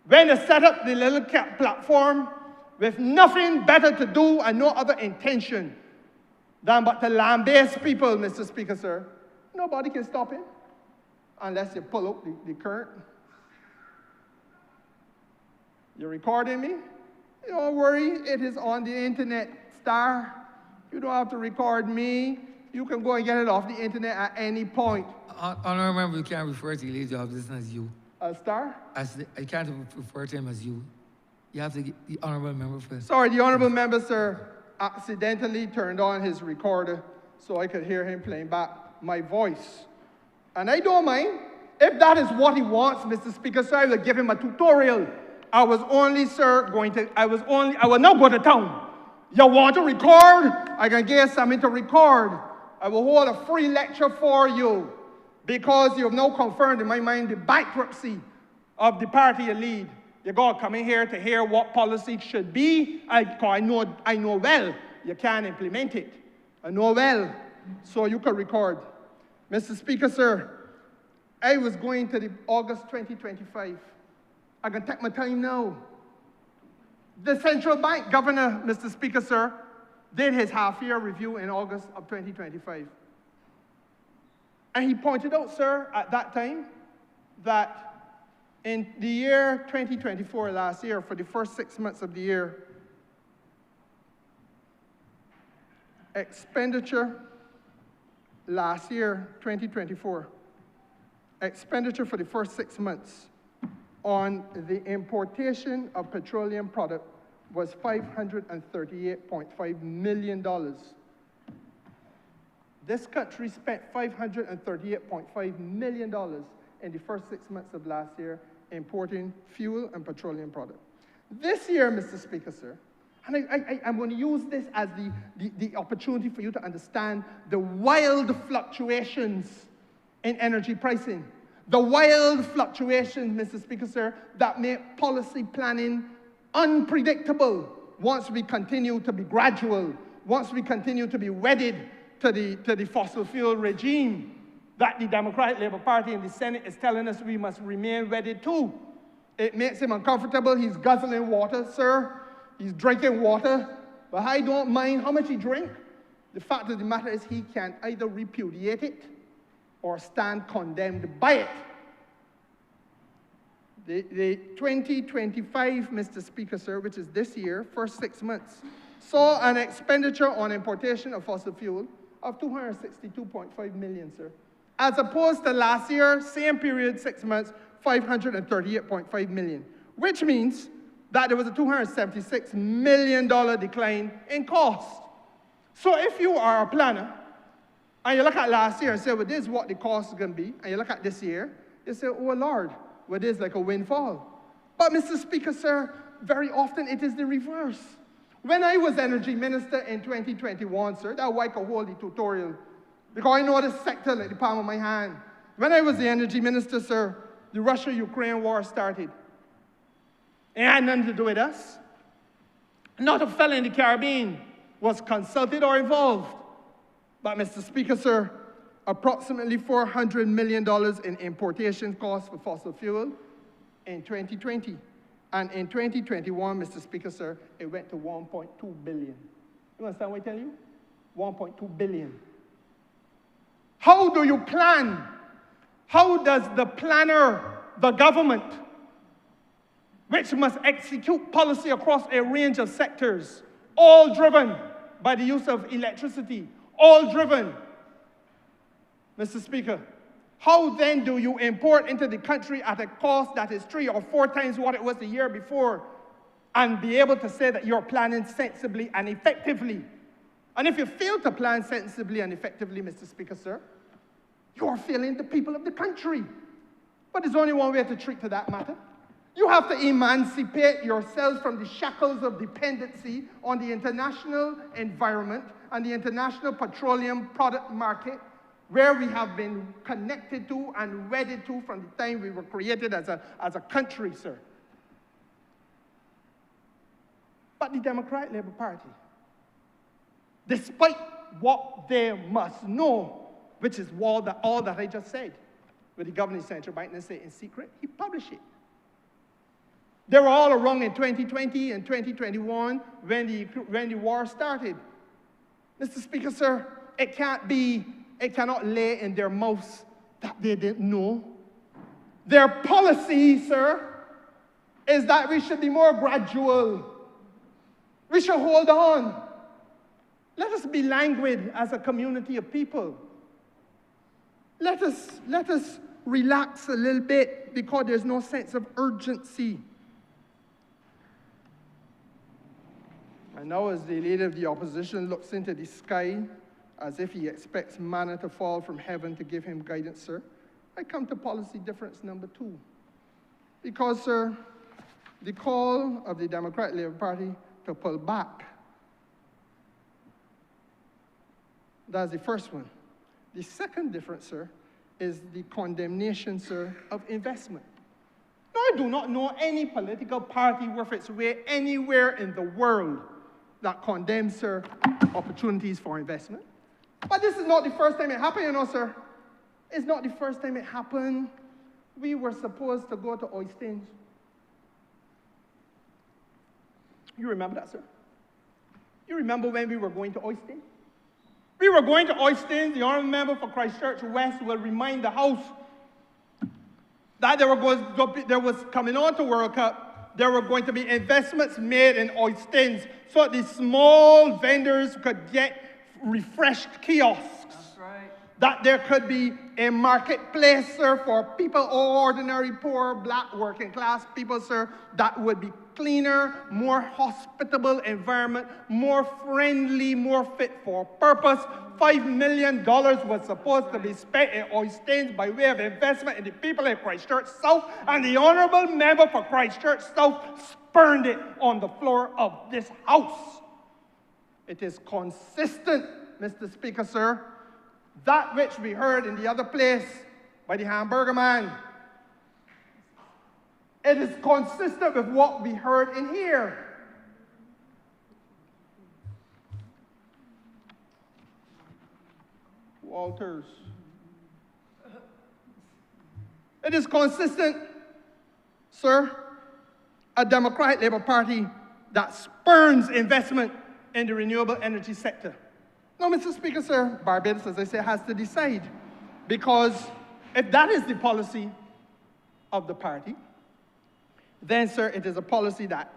When they set up the little platform with nothing better to do and no other intention than but to lambaste people, Mr. Speaker, sir, nobody can stop him unless you pull out the current. You're recording me? Don't worry, it is on the internet, star. You don't have to record me. You can go and get it off the internet at any point. Honourable member, you can't refer to the leader of this as you. Star? I can't refer to him as you. You have to get the honourable member first. Sorry, the honourable member, sir, accidentally turned on his recorder so I could hear him playing back my voice. And I don't mind. If that is what he wants, Mr. Speaker, sir, I will give him a tutorial. I was only, sir, I will not go to town. You want to record? I can get something to record. I will hold a free lecture for you because you have now confirmed in my mind the bankruptcy of the party you lead. You got to come in here to hear what policy should be. I know well you can't implement it. I know well, so you can record. Mr. Speaker, sir, I was going to the August 2025. I can take my time now. The central bank governor, Mr. Speaker, sir, did his half-year review in August of 2025. And he pointed out, sir, at that time, that in the year 2024, last year, for the first 6 months of the year, expenditure last year, 2024, expenditure for the first 6 months on the importation of petroleum product was $538.5 million. This country spent $538.5 million in the first 6 months of last year importing fuel and petroleum product. This year, Mr. Speaker, sir, and I'm going to use this as the opportunity for you to understand the wild fluctuations in energy pricing. The wild fluctuations, Mr. Speaker, sir, that make policy planning unpredictable once we continue to be gradual, once we continue to be wedded to the fossil fuel regime that the Democratic Labour Party in the Senate is telling us we must remain wedded to. It makes him uncomfortable. He's guzzling water, sir. He's drinking water. But I don't mind how much he drinks. The fact of the matter is he can either repudiate it or stand condemned by it. The 2025, Mr. Speaker, sir, which is this year, first 6 months, saw an expenditure on importation of fossil fuel of $262.5 million, sir. As opposed to last year, same period, 6 months, $538.5 million, which means that there was a $276 million decline in cost. So if you are a planner, and you look at last year and say, well, this is what the cost is going to be, and you look at this year, you say, oh, Lord, well, this is like a windfall. But, Mr. Speaker, sir, very often it is the reverse. When I was Energy Minister in 2021, sir, that's why I could hold the tutorial, because I know this sector like the palm of my hand. When I was the Energy Minister, sir, the Russia-Ukraine war started. It had nothing to do with us. Not a fellow in the Caribbean was consulted or involved. But, Mr. Speaker, sir, approximately $400 million in importation costs for fossil fuel in 2020. And in 2021, Mr. Speaker, sir, it went to 1.2 billion. You understand what I tell you? 1.2 billion. How do you plan? How does the planner, the government, which must execute policy across a range of sectors, all driven by the use of electricity, all driven, Mr. Speaker, how then do you import into the country at a cost that is 3 or 4 times what it was the year before and be able to say that you're planning sensibly and effectively? And if you fail to plan sensibly and effectively, Mr. Speaker, sir, you are failing the people of the country. But there's only one way to treat to that matter. You have to emancipate yourselves from the shackles of dependency on the international environment and the international petroleum product market, where we have been connected to and wedded to from the time we were created as a country, sir. But the Democratic Labour Party, despite what they must know, which is all that I just said, with the governing central bank and say in secret, he published it. They were all wrong in 2020 and 2021 when the war started. Mr. Speaker, sir, it cannot lay in their mouths that they didn't know. Their policy, sir, is that we should be more gradual. We should hold on. Let us be languid as a community of people. Let us relax a little bit because there's no sense of urgency. And now as the leader of the opposition looks into the sky as if he expects manna to fall from heaven to give him guidance, sir, I come to policy difference number 2. Because, sir, the call of the Democratic Labour Party to pull back, that's the first one. The second difference, sir, is the condemnation, sir, of investment. Now, I do not know any political party worth its weight anywhere in the world that condemns, sir, opportunities for investment. But this is not the first time it happened, you know, sir. It's not the first time it happened. We were supposed to go to Oistins. You remember that, sir? You remember when we were going to Oistins? We were going to Oistins. The honourable member for Christchurch West will remind the House that there was coming on to World Cup, there were going to be investments made in Oistins so that the small vendors could get refreshed kiosks. That's right. That there could be a marketplace, sir, for people, ordinary, poor, black, working class people, sir, that would be cleaner, more hospitable environment, more friendly, more fit for purpose. $5 million was supposed to be spent in Oistins by way of investment in the people in Christchurch South, and the honourable member for Christchurch South spurned it on the floor of this House. It is consistent, Mr. Speaker, sir, that which we heard in the other place by the hamburger man. It is consistent with what we heard in here. Walters. It is consistent, sir, a Democratic Labour Party that spurns investment in the renewable energy sector. Now, Mr. Speaker, sir, Barbados, as I say, has to decide. Because if that is the policy of the party, then, sir, it is a policy that,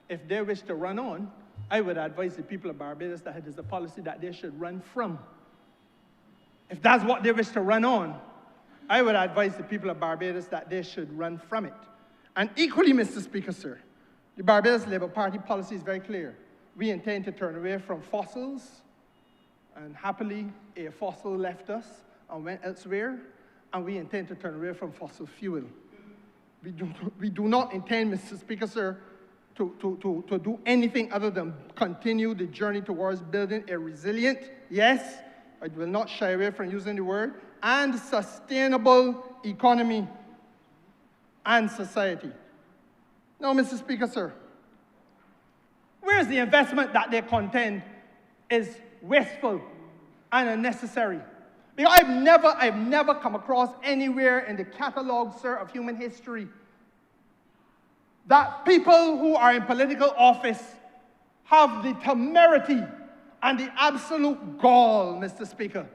if they wish to run on, I would advise the people of Barbados that it is a policy that they should run from. If that's what they wish to run on, I would advise the people of Barbados that they should run from it. And equally, Mr. Speaker, sir, the Barbados Labour Party policy is very clear. We intend to turn away from fossils, and happily, a fossil left us and went elsewhere, and we intend to turn away from fossil fuel. We do not intend, Mr. Speaker, sir, to do anything other than continue the journey towards building a resilient, yes, I will not shy away from using the word, and sustainable economy and society. Now, Mr. Speaker, sir, where's the investment that they contend is wasteful and unnecessary. Because I've never come across anywhere in the catalogue, sir, of human history that people who are in political office have the temerity and the absolute gall, Mr. Speaker,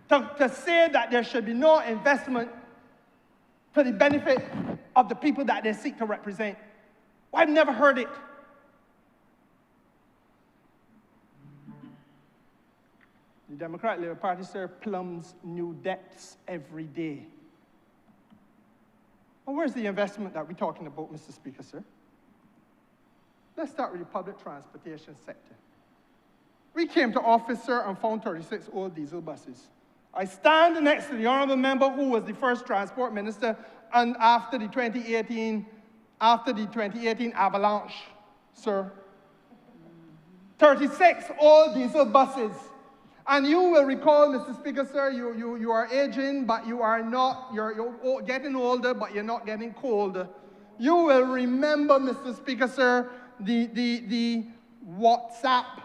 to say that there should be no investment for the benefit of the people that they seek to represent. Well, I've never heard it. The Democratic Labour Party, sir, plumbs new depths every day. And where's the investment that we're talking about, Mr. Speaker, sir? Let's start with the public transportation sector. We came to office, sir, and found 36 old diesel buses. I stand next to the honourable member who was the first transport minister and after the 2018 avalanche, sir. 36 old diesel buses. And you will recall, Mr. Speaker, sir, you are aging, but you are not, you're getting older, but you're not getting colder. You will remember, Mr. Speaker, sir, the WhatsApp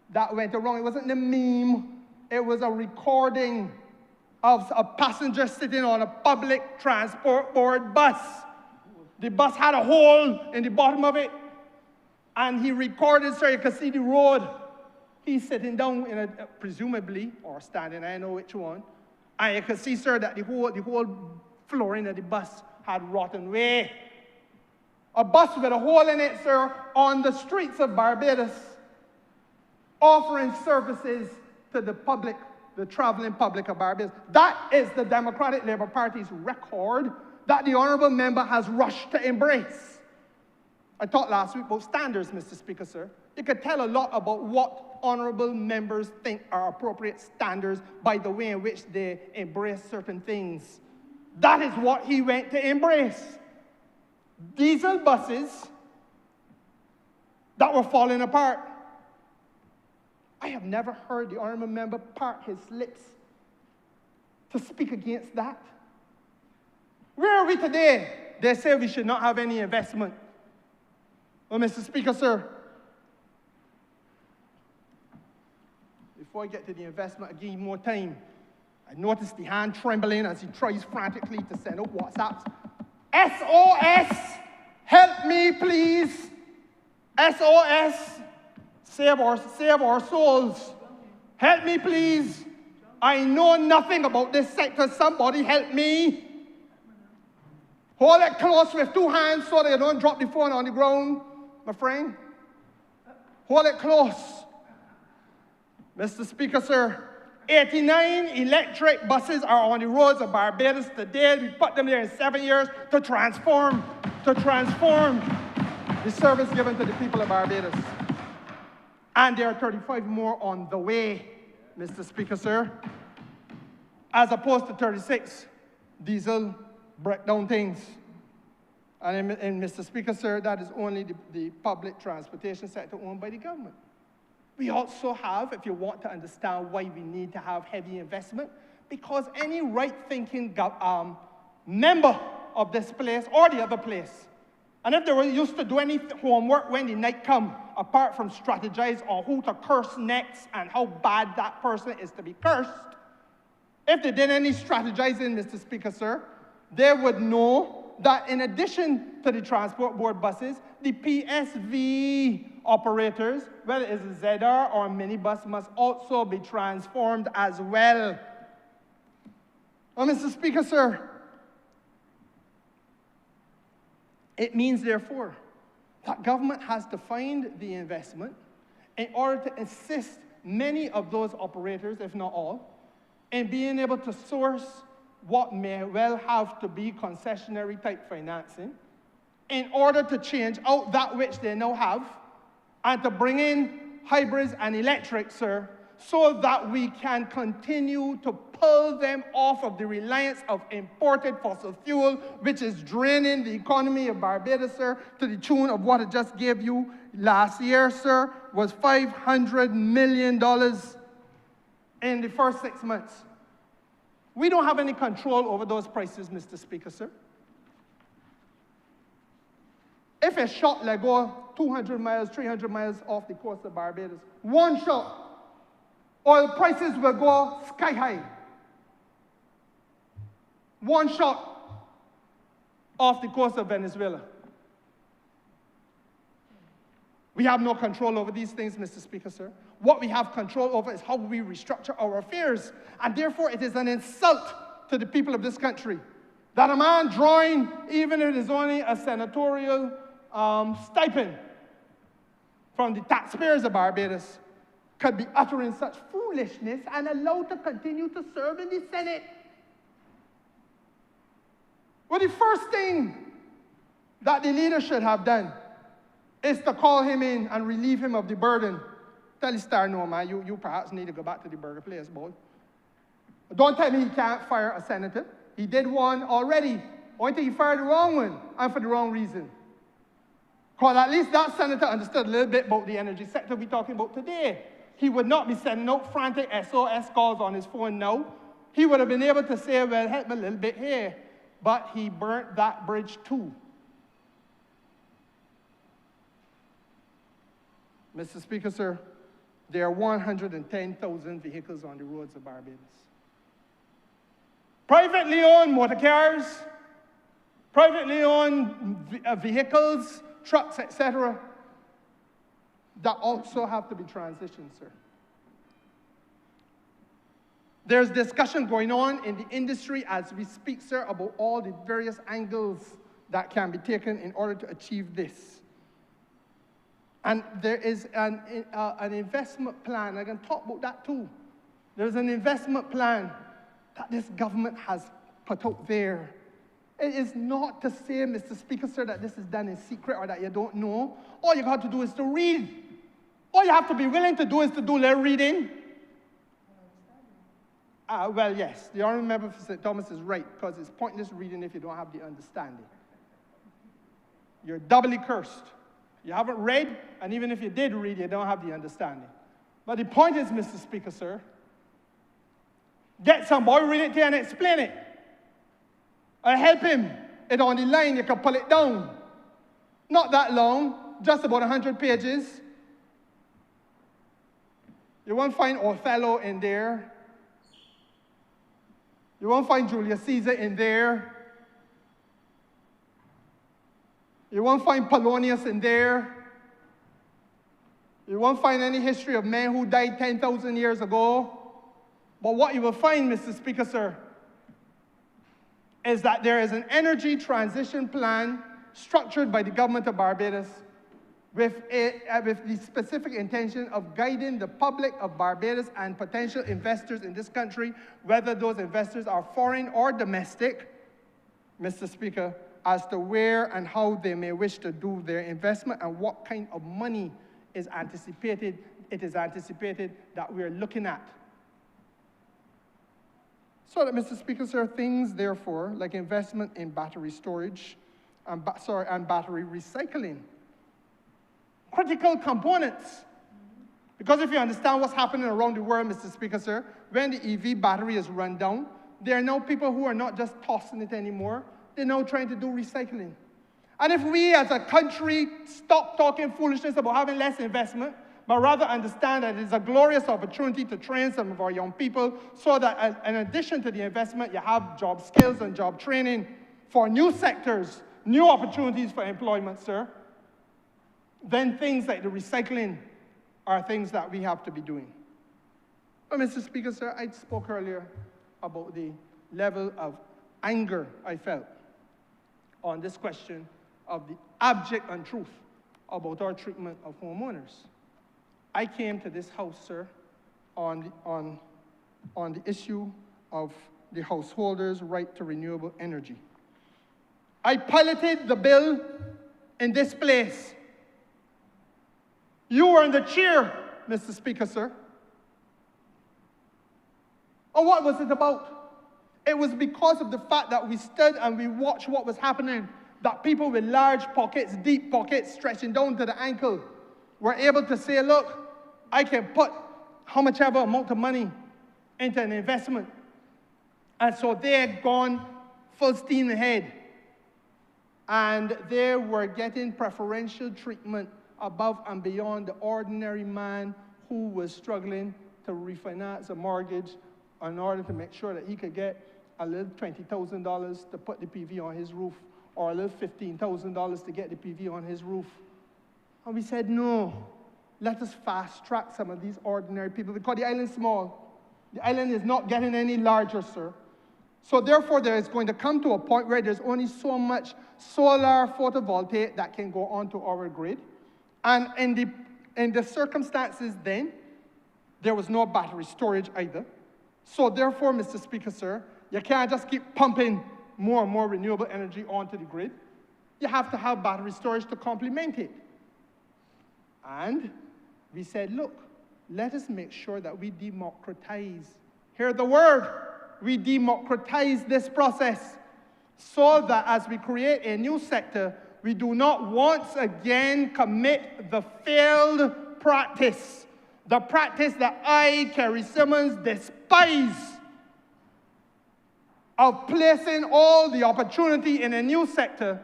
that went around. It wasn't a meme, it was a recording of a passenger sitting on a public transport board bus. The bus had a hole in the bottom of it, and he recorded, sir, you could see the road. He's sitting down in a, presumably, or standing, I don't know which one. And you could see, sir, that the whole flooring of the bus had rotten away. A bus with a hole in it, sir, on the streets of Barbados, offering services to the public, the traveling public of Barbados. That is the Democratic Labour Party's record that the honourable member has rushed to embrace. I talked last week about standards, Mr. Speaker, sir. You could tell a lot about what honourable members think are appropriate standards by the way in which they embrace certain things. That is what he went to embrace. Diesel buses that were falling apart. I have never heard the honourable member part his lips to speak against that. Where are we today? They say we should not have any investment. Well, Mr. Speaker, sir, before I get to the investment, I give you more time. I noticed the hand trembling as he tries frantically to send out WhatsApps. SOS, help me, please. SOS, save our souls. Help me, please. I know nothing about this sector. Somebody help me. Hold it close with two hands so that you don't drop the phone on the ground, my friend. Hold it close. Mr. Speaker, sir, 89 electric buses are on the roads of Barbados today. We put them there in 7 years to transform the service given to the people of Barbados. And there are 35 more on the way, Mr. Speaker, sir, as opposed to 36 diesel breakdown things. And Mr. Speaker, sir, that is only the public transportation sector owned by the government. We also have, if you want to understand why we need to have heavy investment, because any right-thinking member of this place or the other place, and if they were used to do any homework when the night come, apart from strategize on who to curse next and how bad that person is to be cursed, if they did any strategizing, Mr. Speaker, sir, they would know that in addition to the transport board buses, the PSV operators, whether it's a ZR or a minibus, must also be transformed as well. Well, Mr. Speaker, sir, it means, therefore, that government has to find the investment in order to assist many of those operators, if not all, in being able to source what may well have to be concessionary type financing in order to change out that which they now have and to bring in hybrids and electrics, sir, so that we can continue to pull them off of the reliance of imported fossil fuel, which is draining the economy of Barbados, sir, to the tune of what I just gave you last year, sir, was $500 million in the first 6 months. We don't have any control over those prices, Mr. Speaker, sir. If a shot let go 200 miles, 300 miles off the coast of Barbados, one shot, oil prices will go sky high. One shot off the coast of Venezuela. We have no control over these things, Mr. Speaker, sir. What we have control over is how we restructure our affairs. And therefore, it is an insult to the people of this country that a man drawing, even if it is only a senatorial stipend from the taxpayers of Barbados, could be uttering such foolishness and allowed to continue to serve in the Senate. Well, the first thing that the leader should have done is to call him in and relieve him of the burden. Tell the star, no, man, you perhaps need to go back to the burger place, boy. Don't tell me he can't fire a senator. He did one already. Only thing he fired the wrong one, and for the wrong reason. Because at least that senator understood a little bit about the energy sector we're talking about today. He would not be sending out frantic SOS calls on his phone now. He would have been able to say, well, help me a little bit here. But he burnt that bridge too. Mr. Speaker, sir, there are 110,000 vehicles on the roads of Barbados. Privately owned motor cars, privately owned vehicles, trucks, etc., that also have to be transitioned, sir. There's discussion going on in the industry as we speak, sir, about all the various angles that can be taken in order to achieve this. And there is an investment plan. I can talk about that too. There's an investment plan that this government has put out there. It is not to say, Mr. Speaker, sir, that this is done in secret or that you don't know. All you got to do is to read. All you have to be willing to do is to do a little reading. Well, yes, the Honourable Member for St. Thomas is right, because it's pointless reading if you don't have the understanding. You're doubly cursed. You haven't read, and even if you did read, you don't have the understanding. But the point is, Mr. Speaker, sir, get some boy, read it to you and explain it. Or help him. It's on the line, you can pull it down. Not that long, just about 100 pages. You won't find Othello in there. You won't find Julius Caesar in there. You won't find Polonius in there. You won't find any history of men who died 10,000 years ago. But what you will find, Mr. Speaker, sir, is that there is an energy transition plan structured by the government of Barbados with the specific intention of guiding the public of Barbados and potential investors in this country, whether those investors are foreign or domestic, Mr. Speaker, as to where and how they may wish to do their investment and what kind of money is anticipated. It is anticipated that we are looking at. So that, Mr. Speaker, sir, things, therefore, like investment in battery storage and battery recycling, critical components. Because if you understand what's happening around the world, Mr. Speaker, sir, when the EV battery is run down, there are now people who are not just tossing it anymore, they're now trying to do recycling. And if we as a country stop talking foolishness about having less investment, but rather understand that it is a glorious opportunity to train some of our young people so that in addition to the investment, you have job skills and job training for new sectors, new opportunities for employment, sir, then things like the recycling are things that we have to be doing. But, Mr. Speaker, sir, I spoke earlier about the level of anger I felt on this question of the abject untruth about our treatment of homeowners. I came to this House, sir, on the issue of the householders' right to renewable energy. I piloted the bill in this place. You were in the chair, Mr. Speaker, sir. And what was it about? It was because of the fact that we stood and we watched what was happening, that people with large pockets, deep pockets, stretching down to the ankle, were able to say, look, I can put how much ever amount of money into an investment. And so they had gone full steam ahead. And they were getting preferential treatment above and beyond the ordinary man who was struggling to refinance a mortgage in order to make sure that he could get a little $20,000 to put the PV on his roof, or a little $15,000 to get the PV on his roof. And we said, no, let us fast track some of these ordinary people, because the island's small. The island is not getting any larger, sir. So therefore, there is going to come to a point where there's only so much solar photovoltaic that can go onto our grid. And in the circumstances then, there was no battery storage either. So therefore, Mr. Speaker, sir, you can't just keep pumping more and more renewable energy onto the grid. You have to have battery storage to complement it. And we said, look, let us make sure that we democratize. Hear the word. We democratize this process so that as we create a new sector, we do not once again commit the failed practice, the practice that I, Kerry Simmons, despise, of placing all the opportunity in a new sector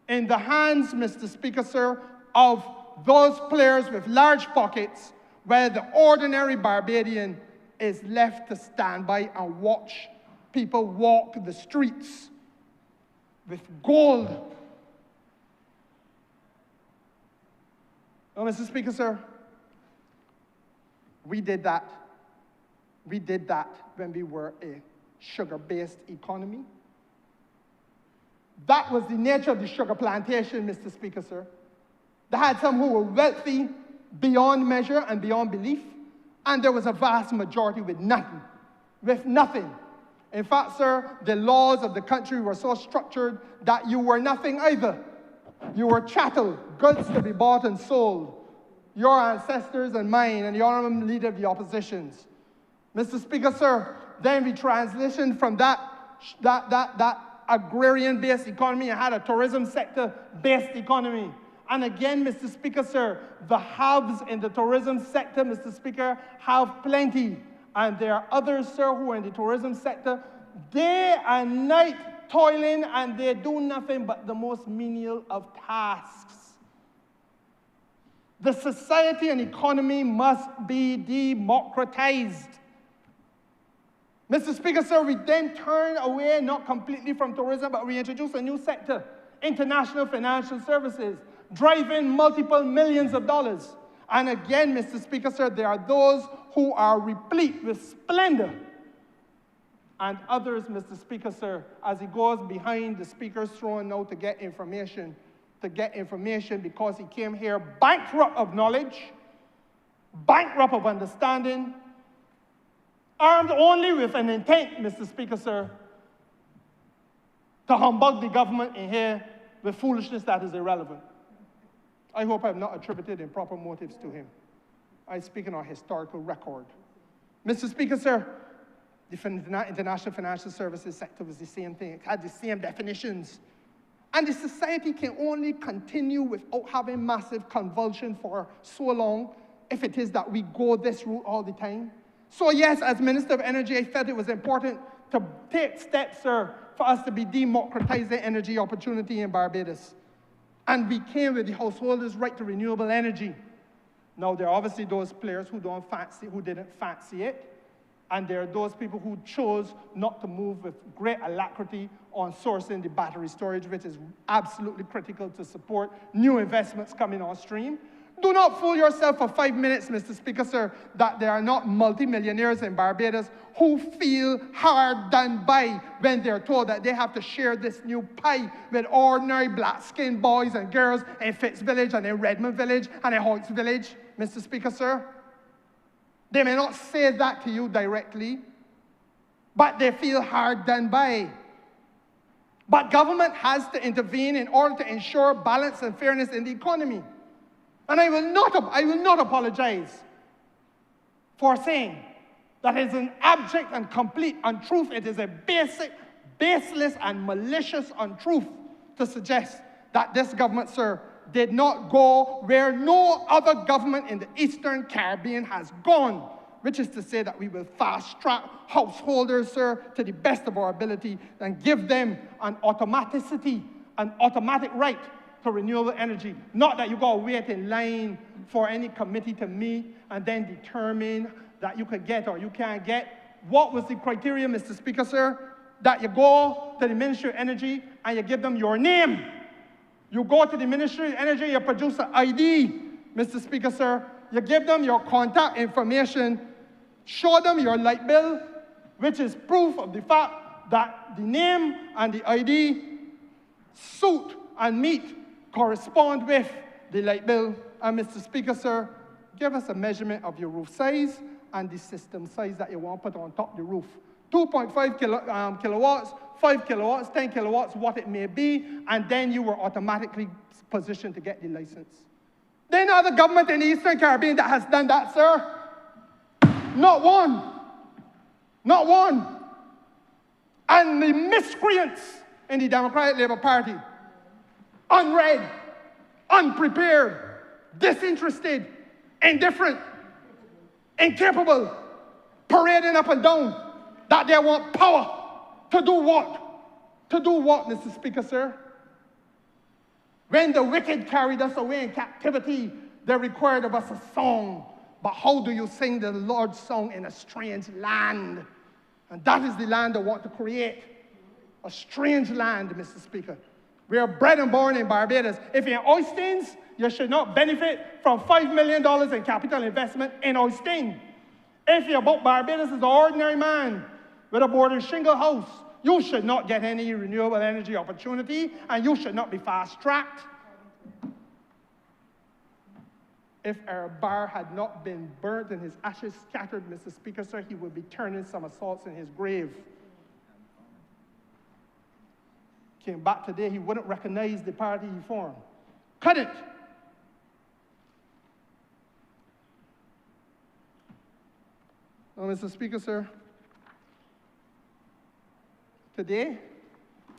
in the hands, Mr. Speaker, sir, of those players with large pockets, where the ordinary Barbadian is left to stand by and watch people walk the streets with gold. Well, Mr. Speaker, sir, we did that. We did that when we were a sugar-based economy. That was the nature of the sugar plantation, Mr. Speaker, sir. They had some who were wealthy beyond measure and beyond belief, and there was a vast majority with nothing. With nothing. In fact, sir, the laws of the country were so structured that you were nothing either. You were chattel, goods to be bought and sold. Your ancestors and mine and the honorable leader of the oppositions. Mr. Speaker, sir, then we transitioned from that agrarian-based economy and had a tourism sector-based economy. And again, Mr. Speaker, sir, the haves in the tourism sector, Mr. Speaker, have plenty. And there are others, sir, who are in the tourism sector, day and night toiling, and they do nothing but the most menial of tasks. The society and economy must be democratized. Mr. Speaker, sir, we then turn away, not completely from tourism, but we introduce a new sector, international financial services, driving multiple millions of dollars. And again, Mr. Speaker, sir, there are those who are replete with splendor. And others, Mr. Speaker, sir, as he goes behind the Speaker's throne now to get information because he came here bankrupt of knowledge, bankrupt of understanding, armed only with an intent, Mr. Speaker, sir, to humbug the government in here with foolishness that is irrelevant. I hope I have not attributed improper motives to him. I speak on our historical record. Mr. Speaker, sir, the international financial services sector was the same thing. It had the same definitions. And the society can only continue without having massive convulsion for so long if it is that we go this route all the time. So yes, as Minister of Energy, I felt it was important to take steps, sir, for us to be democratizing energy opportunity in Barbados. And we came with the householders' right to renewable energy. Now, there are obviously those players who didn't fancy it. And there are those people who chose not to move with great alacrity on sourcing the battery storage, which is absolutely critical to support new investments coming on stream. Do not fool yourself for 5 minutes, Mr. Speaker, sir, that there are not multimillionaires in Barbados who feel hard done by when they're told that they have to share this new pie with ordinary black-skinned boys and girls in Fitz Village and in Redmond Village and in Hoyts Village, Mr. Speaker, sir. They may not say that to you directly, but they feel hard done by. But government has to intervene in order to ensure balance and fairness in the economy. And I will not apologize for saying that it is an abject and complete untruth. It is a baseless and malicious untruth to suggest that this government, sir, did not go where no other government in the Eastern Caribbean has gone, which is to say that we will fast-track householders, sir, to the best of our ability and give them an automatic right to renewable energy. Not that you got to wait in line for any committee to meet and then determine that you could get or you can't get. What was the criteria, Mr. Speaker, sir? That you go to the Ministry of Energy and you give them your name. You go to the Ministry of Energy, you produce an ID, Mr. Speaker, sir. You give them your contact information, show them your light bill, which is proof of the fact that the name and the ID suit and meet, correspond with the light bill. And Mr. Speaker, sir, give us a measurement of your roof size and the system size that you want to put on top of the roof. 2.5 kilowatts, 5 kilowatts, 10 kilowatts, what it may be, and then you were automatically positioned to get the license. There no other government in the Eastern Caribbean that has done that, sir. Not one. Not one. And the miscreants in the Democratic Labour Party, unread, unprepared, disinterested, indifferent, incapable, parading up and down, that they want power to do what? To do what, Mr. Speaker, sir? When the wicked carried us away in captivity, they required of us a song. But how do you sing the Lord's song in a strange land? And that is the land they want to create. A strange land, Mr. Speaker. We are bred and born in Barbados. If you're in Oistins, you should not benefit from $5 million in capital investment in Oistin. If you're about Barbados as an ordinary man with a board and shingle house, you should not get any renewable energy opportunity, and you should not be fast-tracked. If our bar had not been burnt and his ashes scattered, Mr. Speaker, sir, he would be turning somersaults in his grave. Came back today, he wouldn't recognize the party he formed. Couldn't. Now, Mr. Speaker, sir, today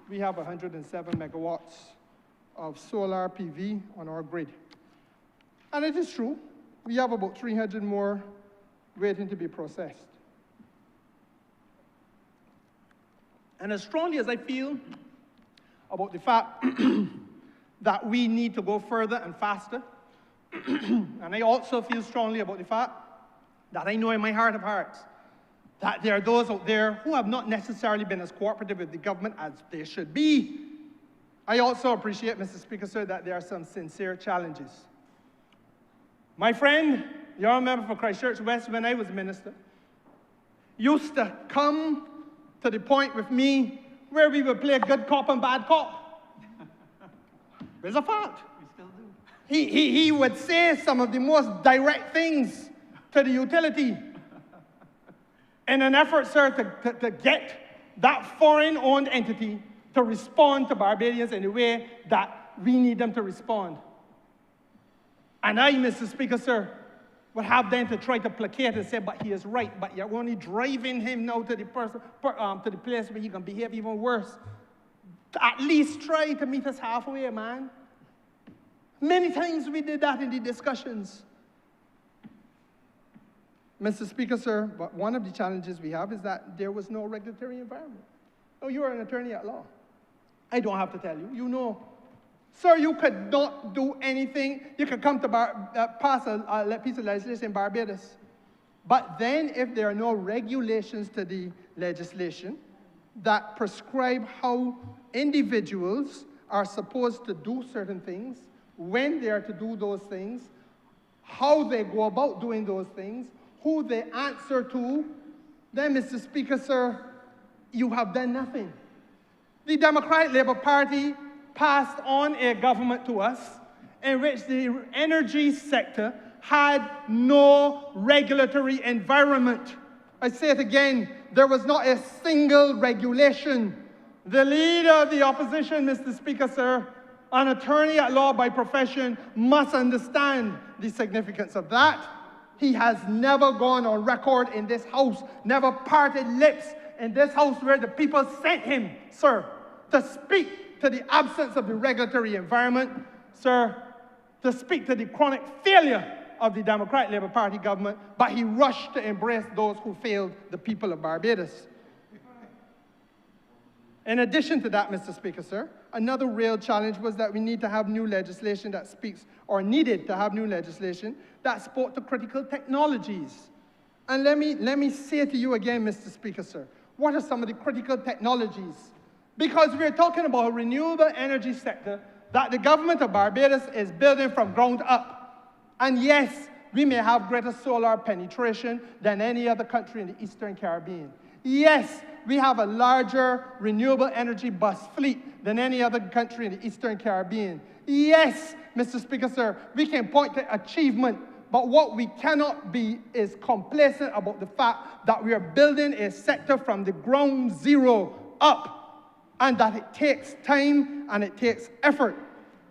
we have 107 megawatts of solar PV on our grid. And it is true, we have about 300 more waiting to be processed. And as strongly as I feel about the fact that we need to go further and faster, and I also feel strongly about the fact that I know in my heart of hearts that there are those out there who have not necessarily been as cooperative with the government as they should be. I also appreciate, Mr. Speaker, sir, that there are some sincere challenges. My friend, the honourable member for Christchurch West, when I was minister, used to come to the point with me where we would play good cop and bad cop. There's a fact. We still do. He would say some of the most direct things to the utility in an effort, sir, to get that foreign-owned entity to respond to Barbadians in the way that we need them to respond. And I, Mr. Speaker, sir, would have them to try to placate and say, but he is right, but you're only driving him now to the place where he can behave even worse. To at least try to meet us halfway, man. Many times we did that in the discussions. Mr. Speaker, sir, but one of the challenges we have is that there was no regulatory environment. Oh, you are an attorney at law. I don't have to tell you. You know. Sir, you could not do anything. You could come to pass a piece of legislation in Barbados. But then if there are no regulations to the legislation that prescribe how individuals are supposed to do certain things, when they are to do those things, how they go about doing those things, who they answer to, then, Mr. Speaker, sir, you have done nothing. The Democratic Labour Party passed on a government to us in which the energy sector had no regulatory environment. I say it again, there was not a single regulation. The leader of the opposition, Mr. Speaker, sir, an attorney at law by profession, must understand the significance of that. He has never gone on record in this House, never parted lips in this House where the people sent him, sir, to speak to the absence of the regulatory environment, sir, to speak to the chronic failure of the Democratic Labour Party government, but he rushed to embrace those who failed the people of Barbados. In addition to that, Mr. Speaker, sir, another real challenge was that we need to have new legislation that speaks, or needed to have new legislation that spoke to critical technologies. And let me say to you again, Mr. Speaker, sir, what are some of the critical technologies? Because we're talking about a renewable energy sector that the government of Barbados is building from ground up. And yes, we may have greater solar penetration than any other country in the Eastern Caribbean. Yes, we have a larger renewable energy bus fleet than any other country in the Eastern Caribbean. Yes, Mr. Speaker, sir, we can point to achievement, but what we cannot be is complacent about the fact that we are building a sector from the ground zero up, and that it takes time and it takes effort.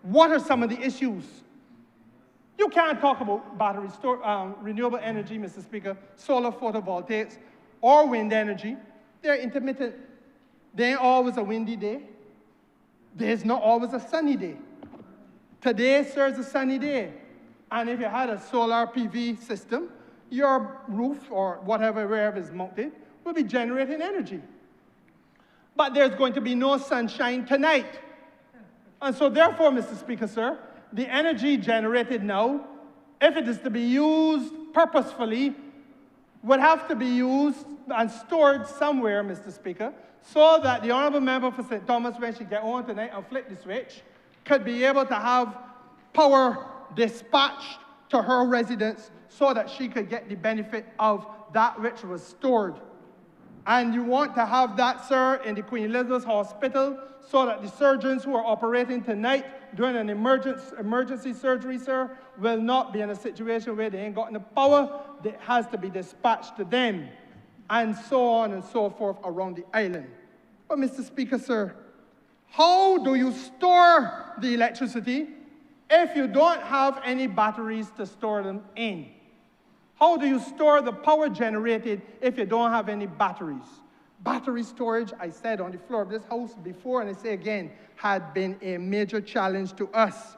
What are some of the issues? You can't talk about battery renewable energy, Mr. Speaker, solar photovoltaics, or wind energy. They're intermittent. There ain't always a windy day. There's not always a sunny day. Today, sir, is a sunny day. And if you had a solar PV system, your roof or whatever, wherever it's mounted, will be generating energy. But there's going to be no sunshine tonight. And so therefore, Mr. Speaker, sir, the energy generated now, if it is to be used purposefully, would have to be used and stored somewhere, Mr. Speaker, so that the Honourable Member for St. Thomas, when she get on tonight and flip the switch, could be able to have power dispatched to her residence so that she could get the benefit of that which was stored. And you want to have that, sir, in the Queen Elizabeth Hospital so that the surgeons who are operating tonight doing an emergency surgery, sir, will not be in a situation where they ain't got the power that has to be dispatched to them, and so on and so forth around the island. But, Mr. Speaker, sir, how do you store the electricity if you don't have any batteries to store them in? How do you store the power generated if you don't have any batteries? Battery storage, I said on the floor of this house before, and I say again, had been a major challenge to us.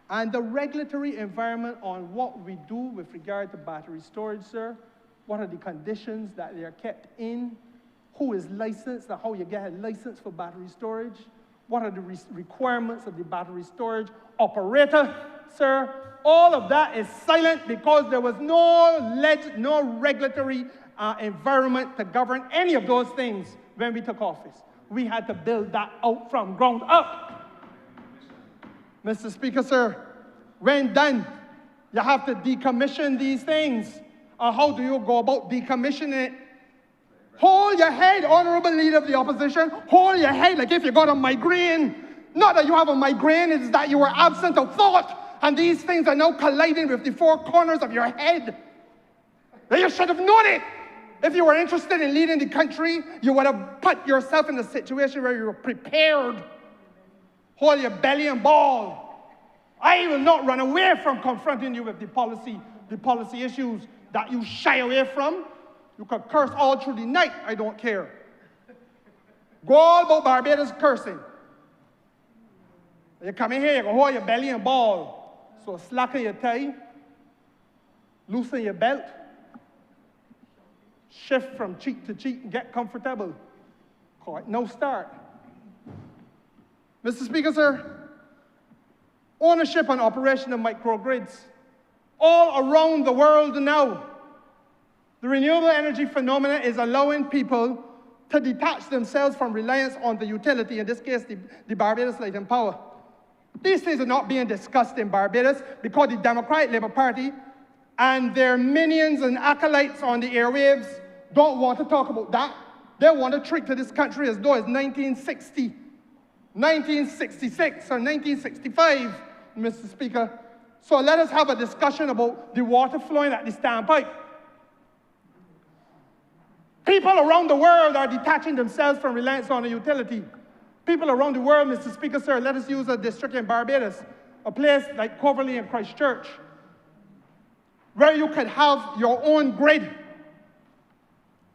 And the regulatory environment on what we do with regard to battery storage, sir, what are the conditions that they are kept in, who is licensed, and how you get a license for battery storage, what are the requirements of the battery storage operator, sir. All of that is silent because there was no regulatory environment to govern any of those things when we took office. We had to build that out from ground up. Mr. Speaker, sir, when done, you have to decommission these things. How do you go about decommissioning it? Hold your head, Honourable Leader of the Opposition. Hold your head like if you got a migraine. Not that you have a migraine, it's that you were absent of thought. And these things are now colliding with the four corners of your head. You should have known it. If you were interested in leading the country, you would have put yourself in a situation where you were prepared. Hold your belly and bawl. I will not run away from confronting you with the policy issues that you shy away from. You could curse all through the night, I don't care. Go all about Barbados cursing. You come in here, you can hold your belly and bawl. So slacken your tie, loosen your belt, shift from cheek to cheek and get comfortable. Call it no start. Mr. Speaker, sir, ownership and operation of microgrids all around the world now. The renewable energy phenomenon is allowing people to detach themselves from reliance on the utility, in this case, the Barbados Light and Power. These things are not being discussed in Barbados because the Democratic Labour Party and their minions and acolytes on the airwaves don't want to talk about that. They want to treat this country as though it's 1960, 1966, or 1965, Mr. Speaker. So let us have a discussion about the water flowing at the standpipe. People around the world are detaching themselves from reliance on a utility. People around the world, Mr. Speaker, sir, let us use a district in Barbados, a place like Coverley and Christchurch, where you could have your own grid.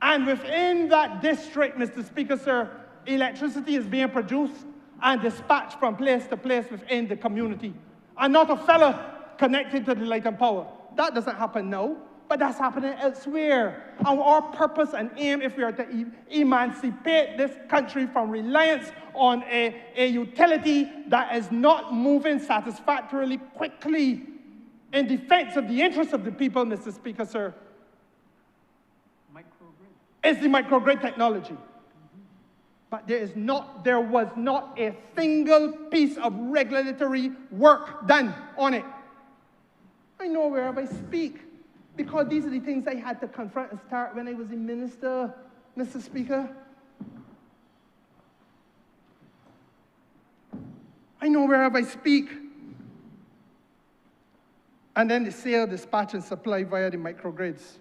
And within that district, Mr. Speaker, sir, electricity is being produced and dispatched from place to place within the community. And not a fella connected to the light and power. That doesn't happen now. But that's happening elsewhere. And our purpose and aim, if we are to emancipate this country from reliance on a utility that is not moving satisfactorily quickly in defense of the interests of the people, Mr. Speaker, sir, is the microgrid technology. But there was not a single piece of regulatory work done on it. I know wherever I speak, because these are the things I had to confront and start when I was a minister, Mr. Speaker. I know wherever I speak. And then the sale, dispatch, and supply via the microgrids.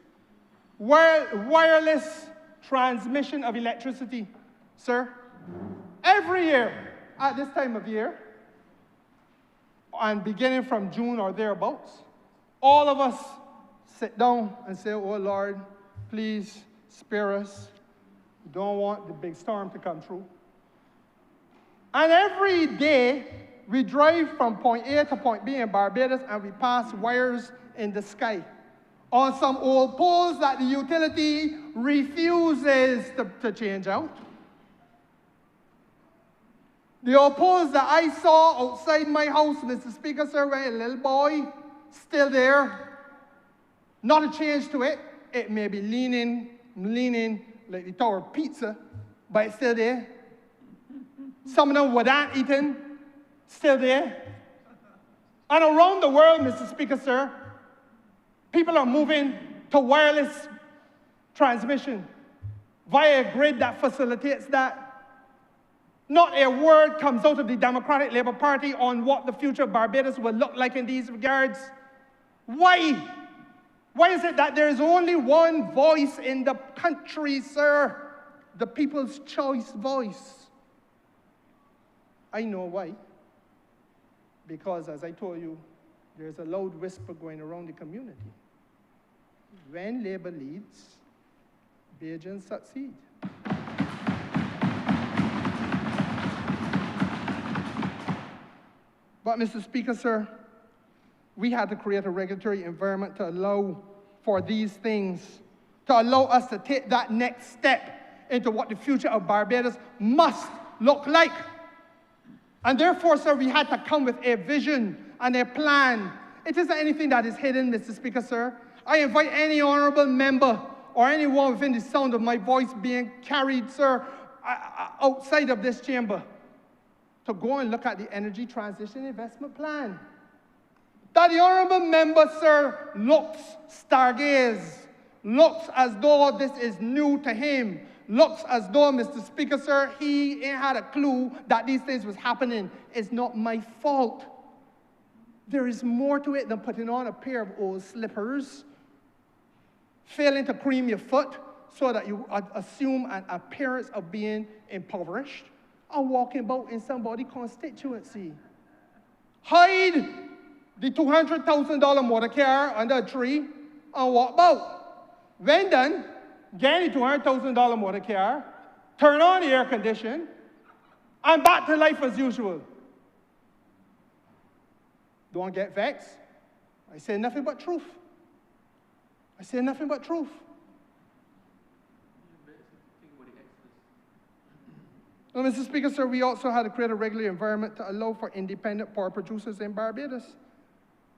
Wireless transmission of electricity, sir. Every year, at this time of year, and beginning from June or thereabouts, all of us sit down and say, oh Lord, please spare us. We don't want the big storm to come through. And every day, we drive from point A to point B in Barbados, and we pass wires in the sky on some old poles that the utility refuses to change out. The old poles that I saw outside my house, Mr. Speaker, sir, when a little boy, still there. Not a change to it. It may be leaning like the Tower of Pizza, but it's still there. Some of them weren't eaten, still there. And around the world, Mr. Speaker, sir, people are moving to wireless transmission via a grid that facilitates that. Not a word comes out of the Democratic Labour Party on what the future of Barbados will look like in these regards. Why? Why is it that there is only one voice in the country, sir? The people's choice voice. I know why. Because, as I told you, there's a loud whisper going around the community. When Labour leads, Bajans succeed. But, Mr. Speaker, sir, we had to create a regulatory environment to allow for these things, to allow us to take that next step into what the future of Barbados must look like. And therefore, sir, we had to come with a vision and a plan. It isn't anything that is hidden, Mr. Speaker, sir. I invite any honourable member or anyone within the sound of my voice being carried, sir, outside of this chamber, to go and look at the Energy Transition Investment Plan. That the honourable member, sir, looks stargaze, looks as though this is new to him, looks as though, Mr. Speaker, sir, he ain't had a clue that these things was happening. It's not my fault. There is more to it than putting on a pair of old slippers, failing to cream your foot so that you assume an appearance of being impoverished, and walking about in somebody's constituency. Hide the $200,000 motor car under a tree and walk about. When done, get the $200,000 motor car, turn on the air condition, and back to life as usual. Don't get vexed. I say nothing but truth. I say nothing but truth. Well, Mr. Speaker, sir, we also had to create a regulatory environment to allow for independent power producers in Barbados.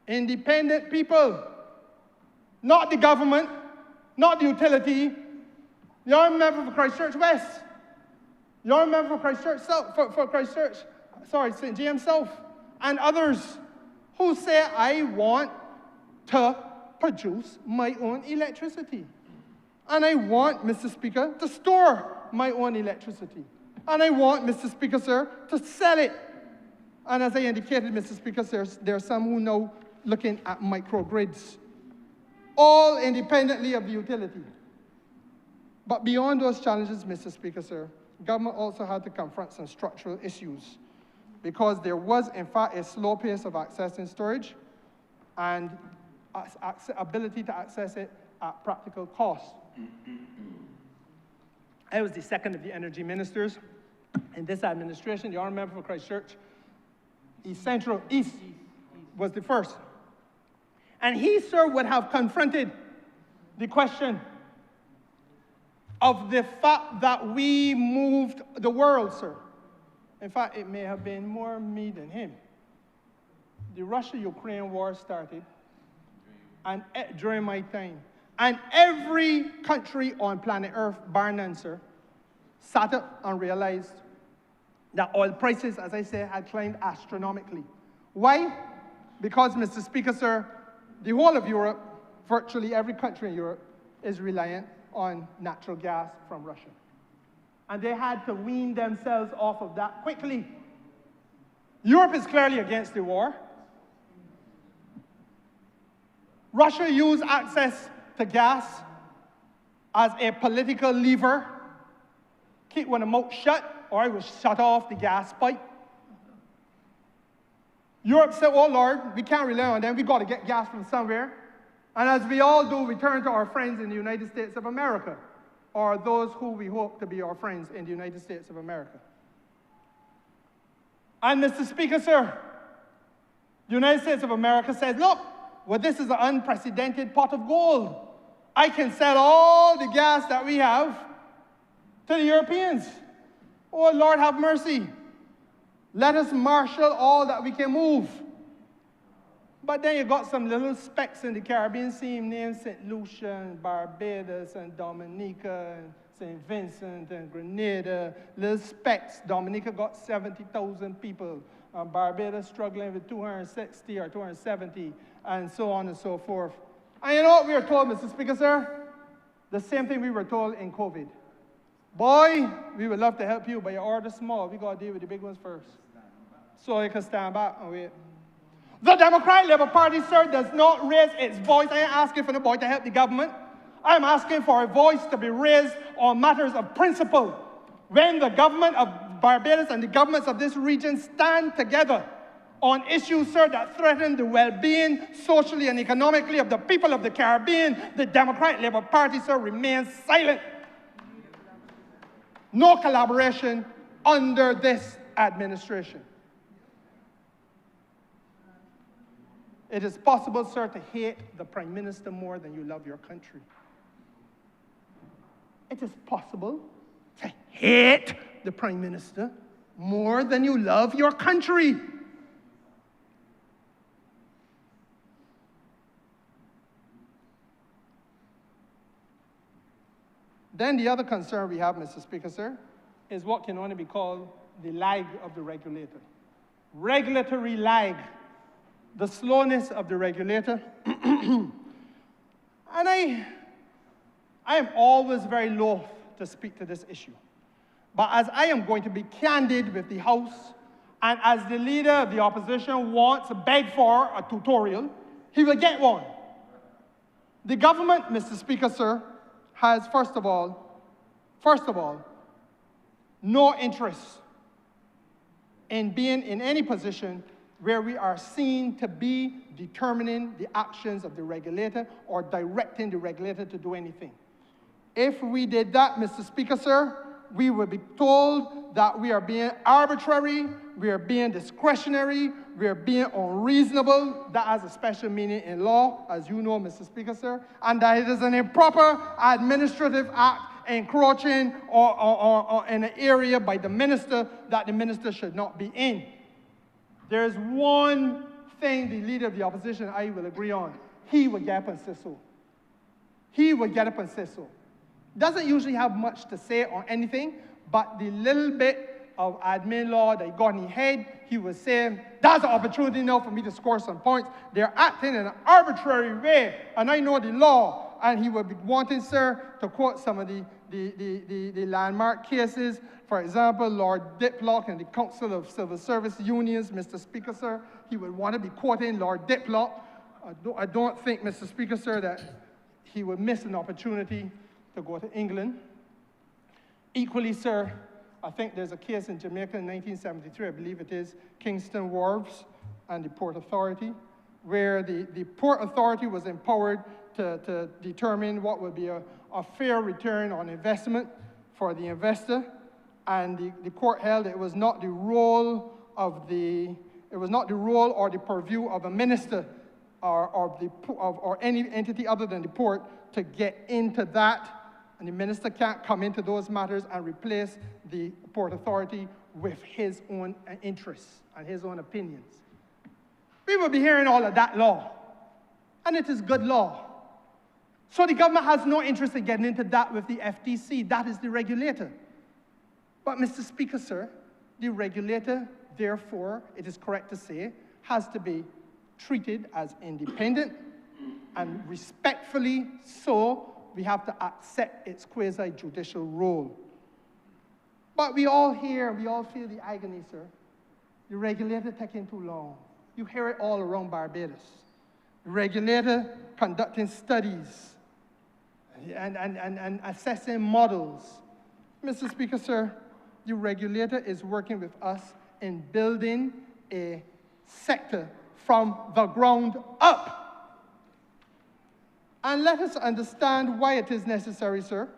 Independent people, not the government, not the utility. You're a member for Christchurch West. You're a member for Christchurch South, St. James South, and others who say, I want to produce my own electricity. And I want, Mr. Speaker, to store my own electricity. And I want, Mr. Speaker, sir, to sell it. And as I indicated, Mr. Speaker, there are some who know looking at microgrids, all independently of the utility. But beyond those challenges, Mr. Speaker, sir, government also had to confront some structural issues because there was, in fact, a slow pace of accessing storage and ability to access it at practical cost. I was the second of the energy ministers in this administration. The honourable member for Christchurch East was the first. And he, sir, would have confronted the question of the fact that we moved the world, sir. In fact, it may have been more me than him. The Russia-Ukraine war started and during my time. And every country on planet Earth, bar none, sir, sat up and realized that oil prices, as I say, had climbed astronomically. Why? Because, Mr. Speaker, sir, the whole of Europe, virtually every country in Europe, is reliant on natural gas from Russia. And they had to wean themselves off of that quickly. Europe is clearly against the war. Russia used access to gas as a political lever. Keep one mouth shut, or I will shut off the gas pipe. Europe said, oh Lord, we can't rely on them, we got to get gas from somewhere. And as we all do, we turn to our friends in the United States of America, or those who we hope to be our friends in the United States of America. And Mr. Speaker, sir, the United States of America says, look, well, this is an unprecedented pot of gold. I can sell all the gas that we have to the Europeans. Oh, Lord, have mercy. Let us marshal all that we can move. But then you got some little specks in the Caribbean Sea named St. Lucia and Barbados and Dominica and St. Vincent and Grenada. Little specks. Dominica got 70,000 people. Barbados struggling with 260 or 270, and so on and so forth. And you know what we were told, Mr. Speaker, sir? The same thing we were told in COVID. Boy, we would love to help you, but you order small. We got to deal with the big ones first. So you can stand back and wait. The Democratic Labour Party, sir, does not raise its voice. I ain't asking for the boy to help the government. I'm asking for a voice to be raised on matters of principle. When the government of Barbados and the governments of this region stand together on issues, sir, that threaten the well-being socially and economically of the people of the Caribbean, the Democratic Labour Party, sir, remains silent. No collaboration under this administration. It is possible, sir, to hate the Prime Minister more than you love your country. It is possible to hate the Prime Minister more than you love your country. Then the other concern we have, Mr. Speaker, sir, is what can only be called the lag of the regulator. Regulatory lag. The slowness of the regulator. And I am always very loath to speak to this issue. But as I am going to be candid with the House, and as the leader of the opposition wants to beg for a tutorial, he will get one. The government, Mr. Speaker, sir, has, first of all, no interest in being in any position where we are seen to be determining the actions of the regulator or directing the regulator to do anything. If we did that, Mr. Speaker, sir, we would be told that we are being arbitrary, we are being discretionary, we are being unreasonable. That has a special meaning in law, as you know, Mr. Speaker, sir, and that it is an improper administrative act encroaching or in an area by the minister that the minister should not be in. There's one thing the leader of the opposition and I will agree on. He would get up and say so. He would get up and say so. Doesn't usually have much to say on anything, but the little bit of admin law that he got in his head, he was saying, that's an opportunity now for me to score some points. They're acting in an arbitrary way, and I know the law. And he would be wanting, sir, to quote some of the landmark cases. For example, Lord Diplock and the Council of Civil Service Unions, Mr. Speaker, sir. He would want to be quoting Lord Diplock. I don't think, Mr. Speaker, sir, that he would miss an opportunity to go to England. Equally, sir, I think there's a case in Jamaica in 1973, I believe it is, Kingston Wharves and the Port Authority, where the Port Authority was empowered to determine what would be a fair return on investment for the investor. And the court held it was not the role or the purview of a minister or any entity other than the port to get into that. And the minister can't come into those matters and replace the Port Authority with his own interests and his own opinions. We will be hearing all of that law, and it is good law. So the government has no interest in getting into that with the FTC. That is the regulator. But, Mr. Speaker, sir, the regulator, therefore, it is correct to say, has to be treated as independent, and respectfully so, we have to accept its quasi-judicial role. But we all feel the agony, sir. The regulator taking too long. You hear it all around Barbados. The regulator conducting studies and assessing models. Mr. Speaker, sir, the regulator is working with us in building a sector from the ground up. And let us understand why it is necessary, sir,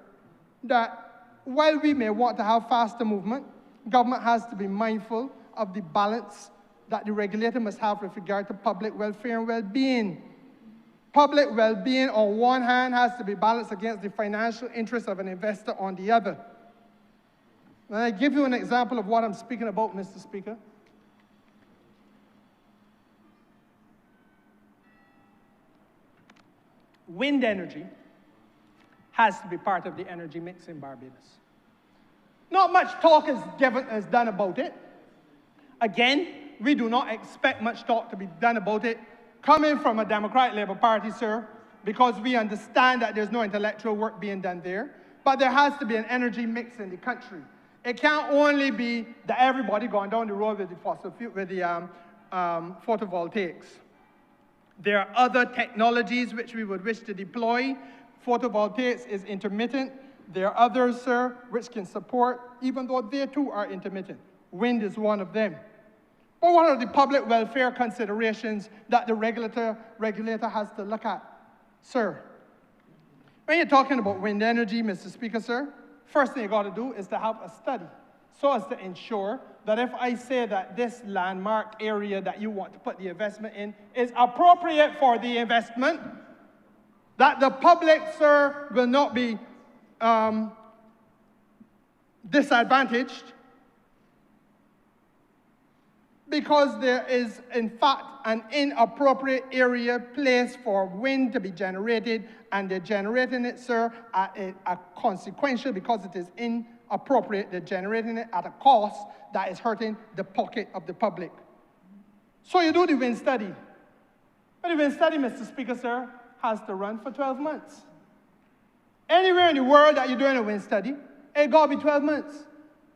that while we may want to have faster movement, government has to be mindful of the balance that the regulator must have with regard to public welfare and well-being. Public well-being on one hand has to be balanced against the financial interests of an investor on the other. And I give you an example of what I'm speaking about, Mr. Speaker. Wind energy has to be part of the energy mix in Barbados. Not much talk is done about it. Again, we do not expect much talk to be done about it coming from a Democratic Labour Party, sir, because we understand that there's no intellectual work being done there. But there has to be an energy mix in the country. It can't only be that everybody going down the road with the fossil fuel, with the photovoltaics. There are other technologies which we would wish to deploy. Photovoltaics is intermittent. There are others, sir, which can support, even though they too are intermittent. Wind is one of them. But what are the public welfare considerations that the regulator has to look at? Sir, when you're talking about wind energy, Mr. Speaker, sir, first thing you got to do is to have a study so as to ensure that if I say that this landmark area that you want to put the investment in is appropriate for the investment, that the public, sir, will not be disadvantaged because there is, in fact, an inappropriate area place for wind to be generated, and they're generating it, sir, at a consequential, because it is inappropriate, they're generating it at a cost that is hurting the pocket of the public. So you do the wind study. But the wind study, Mr. Speaker, sir, has to run for 12 months. Anywhere in the world that you're doing a wind study, it got to be 12 months.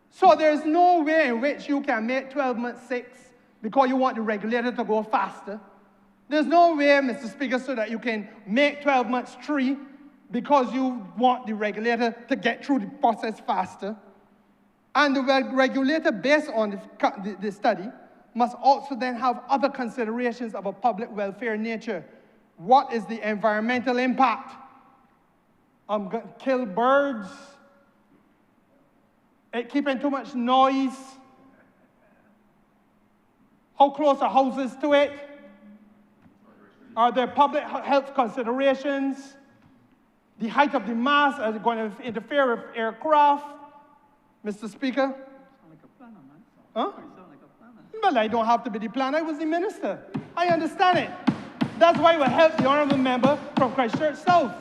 So there's no way in which you can make 12 months 6 because you want the regulator to go faster. There's no way, Mr. Speaker, so that you can make 12 months 3 because you want the regulator to get through the process faster. And the regulator, based on the study, must also then have other considerations of a public welfare nature. What is the environmental impact? I'm going to kill birds. It keeping too much noise. How close are houses to it? Are there public health considerations? The height of the mast, is it going to interfere with aircraft? Mr. Speaker? Sound like a planner, man. Huh? You sound like a planner. Well, I don't have to be the planner. I was the minister. I understand it. That's why we helped the honourable member from Christchurch South.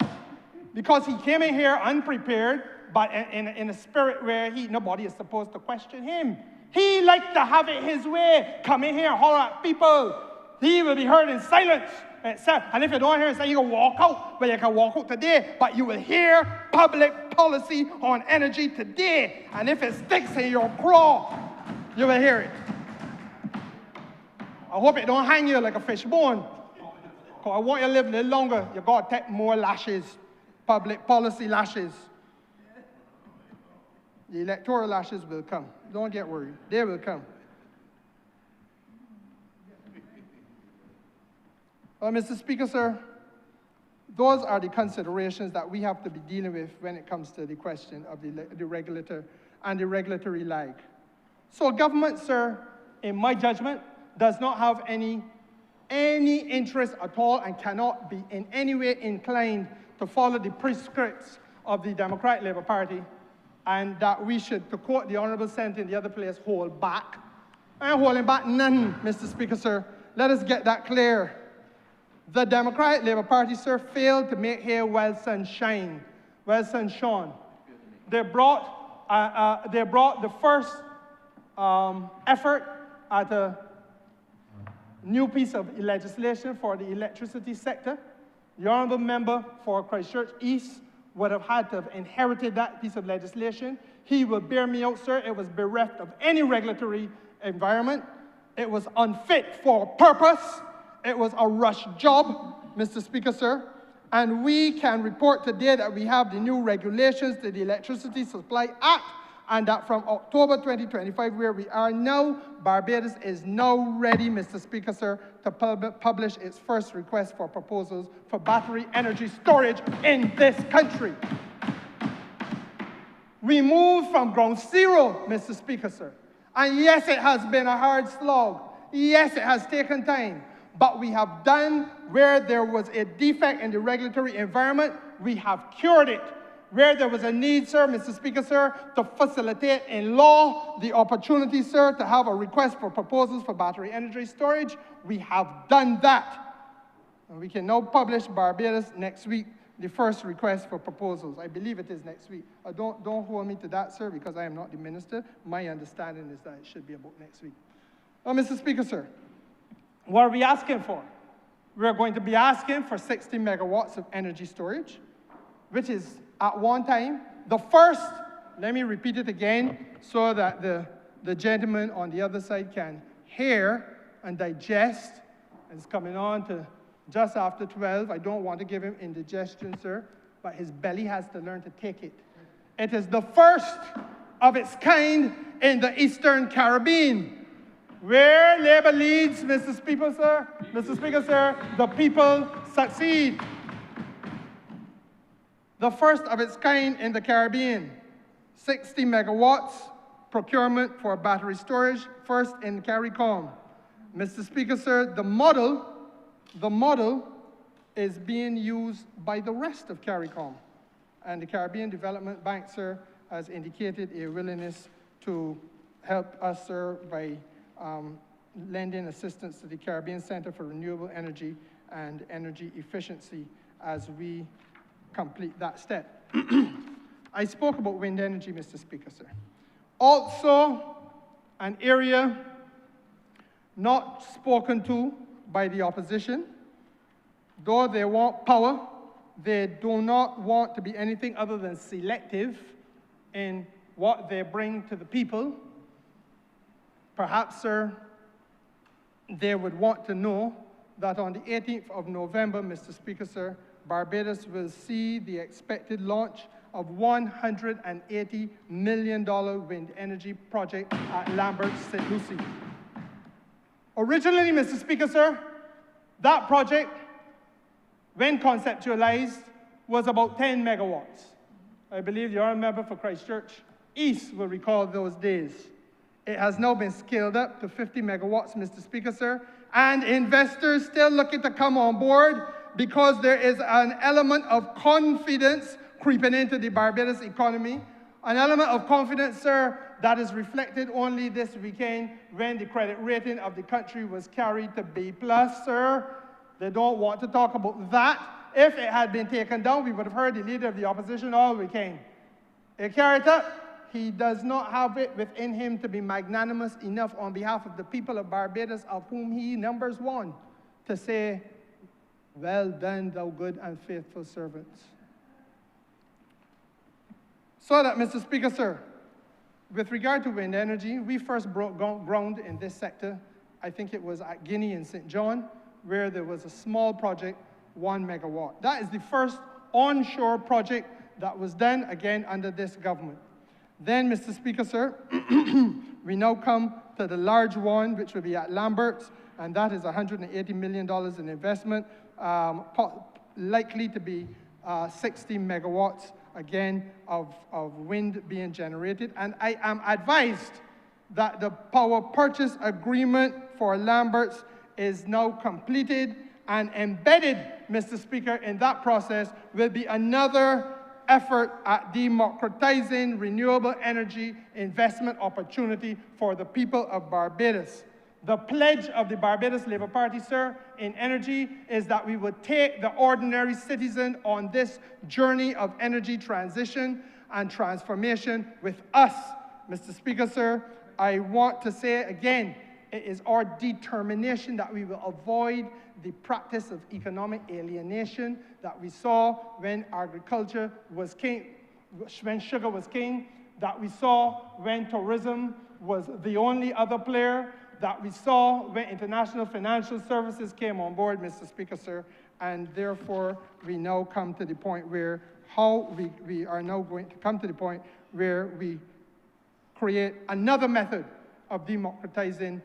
Because he came in here unprepared, but in a spirit where nobody is supposed to question him. He liked to have it his way. Come in here, holler at people. He will be heard in silence. And if you don't hear it, you can walk out. Well, you can walk out today, but you will hear public policy on energy today. And if it sticks in your craw, you will hear it. I hope it don't hang you like a fish bone. Because I want you to live a little longer. You got to take more lashes, public policy lashes. The electoral lashes will come. Don't get worried. They will come. Mr. Speaker, sir, those are the considerations that we have to be dealing with when it comes to the question of the regulator and the regulatory lag. So government, sir, in my judgment, does not have any interest at all and cannot be in any way inclined to follow the prescripts of the Democratic Labour Party, and that we should, to quote the Honourable Senator in the other place, hold back. I ain't holding back none, Mr. Speaker, sir. Let us get that clear. The Democratic Labour Party, sir, failed to make hay while sun shine, while sun shone. They brought the first effort at a new piece of legislation for the electricity sector. The honourable member for Christchurch East would have had to have inherited that piece of legislation. He will bear me out, sir. It was bereft of any regulatory environment. It was unfit for purpose. It was a rush job, Mr. Speaker, sir. And we can report today that we have the new regulations to the Electricity Supply Act, and that from October 2025, where we are now, Barbados is now ready, Mr. Speaker, sir, to publish its first request for proposals for battery energy storage in this country. We moved from ground zero, Mr. Speaker, sir. And yes, it has been a hard slog. Yes, it has taken time. But we have done where there was a defect in the regulatory environment, we have cured it. Where there was a need, sir, Mr. Speaker, sir, to facilitate in law the opportunity, sir, to have a request for proposals for battery energy storage, we have done that. And we can now publish Barbados next week, the first request for proposals. I believe it is next week. Don't hold me to that, sir, because I am not the minister. My understanding is that it should be about next week. Mr. Speaker, sir, what are we asking for? We're going to be asking for 60 megawatts of energy storage, which is at one time the first, let me repeat it again so that the gentleman on the other side can hear and digest. It's coming on to just after 12. I don't want to give him indigestion, sir, but his belly has to learn to take it. It is the first of its kind in the Eastern Caribbean. Where Labour leads, Mr. Speaker, sir, the people succeed. The first of its kind in the Caribbean, 60 megawatts procurement for battery storage, first in CARICOM. Mr. Speaker, sir, the model is being used by the rest of CARICOM. And the Caribbean Development Bank, sir, has indicated a willingness to help us, sir, by lending assistance to the Caribbean Center for Renewable Energy and Energy Efficiency as we complete that step. I spoke about wind energy, Mr. Speaker, sir. Also, an area not spoken to by the opposition. Though they want power, they do not want to be anything other than selective in what they bring to the people. Perhaps, sir, they would want to know that on the 18th of November, Mr. Speaker, sir, Barbados will see the expected launch of $180 million wind energy project at Lambert, St. Lucie. Originally, Mr. Speaker, sir, that project, when conceptualized, was about 10 megawatts. I believe the honourable member for Christchurch East will recall those days. It has now been scaled up to 50 megawatts, Mr. Speaker, sir, and investors still looking to come on board because there is an element of confidence creeping into the Barbados economy, an element of confidence, sir, that is reflected only this weekend when the credit rating of the country was carried to B+, sir. They don't want to talk about that. If it had been taken down, we would have heard the leader of the opposition all weekend. They carried it up. He does not have it within him to be magnanimous enough on behalf of the people of Barbados, of whom he numbers one, to say, well done, thou good and faithful servants. So that, Mr. Speaker, sir, with regard to wind energy, we first broke ground in this sector, I think it was at Guinea and St. John, where there was a small project, 1 megawatt. That is the first onshore project that was done, again, under this government. Then, Mr. Speaker, sir, we now come to the large one, which will be at Lambert, and that is $180 million in investment, likely to be 60 megawatts, again, of wind being generated. And I am advised that the power purchase agreement for Lambert's is now completed, and embedded, Mr. Speaker, in that process will be another effort at democratizing renewable energy investment opportunity for the people of Barbados. The pledge of the Barbados Labour Party, sir, in energy is that we would take the ordinary citizen on this journey of energy transition and transformation with us. Mr. Speaker, sir, I want to say again, it is our determination that we will avoid the practice of economic alienation that we saw when agriculture was king, when sugar was king, that we saw when tourism was the only other player, that we saw when international financial services came on board, Mr. Speaker, sir, and therefore we now come to the point where we are now going to come to the point where we create another method of democratizing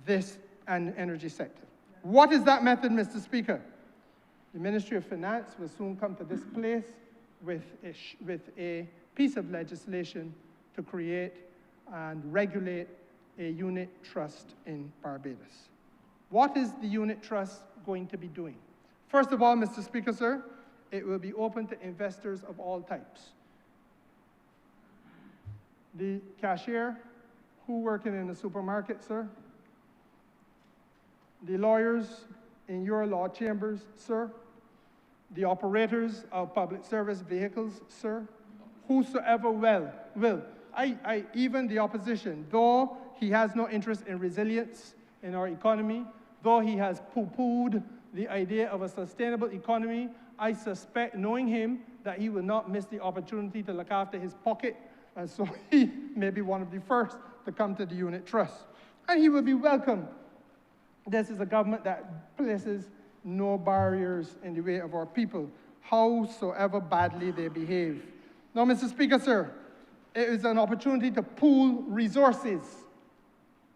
this energy sector. What is that method, Mr. Speaker? The Ministry of Finance will soon come to this place with a piece of legislation to create and regulate a unit trust in Barbados. What is the unit trust going to be doing? First of all, Mr. Speaker, sir, it will be open to investors of all types. The cashier who working in the supermarket, sir, the lawyers in your law chambers, sir, the operators of public service vehicles, sir, whosoever will. Even the opposition, though he has no interest in resilience in our economy, though he has poo-pooed the idea of a sustainable economy, I suspect, knowing him, that he will not miss the opportunity to look after his pocket, and so he may be one of the first to come to the unit trust. And he will be welcome. This is a government that places no barriers in the way of our people, howsoever badly they behave. Now, Mr. Speaker, sir, it is an opportunity to pool resources.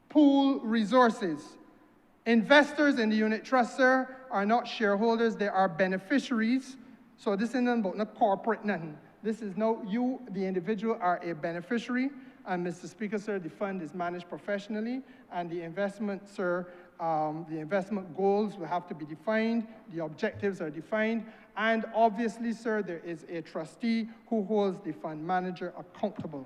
Pool resources. Investors in the unit trust, sir, are not shareholders, they are beneficiaries. So this isn't about no corporate nothing. This is no, you, the individual, are a beneficiary. And Mr. Speaker, sir, the fund is managed professionally, and the investment, sir, the investment goals will have to be defined, the objectives are defined, and obviously, sir, there is a trustee who holds the fund manager accountable.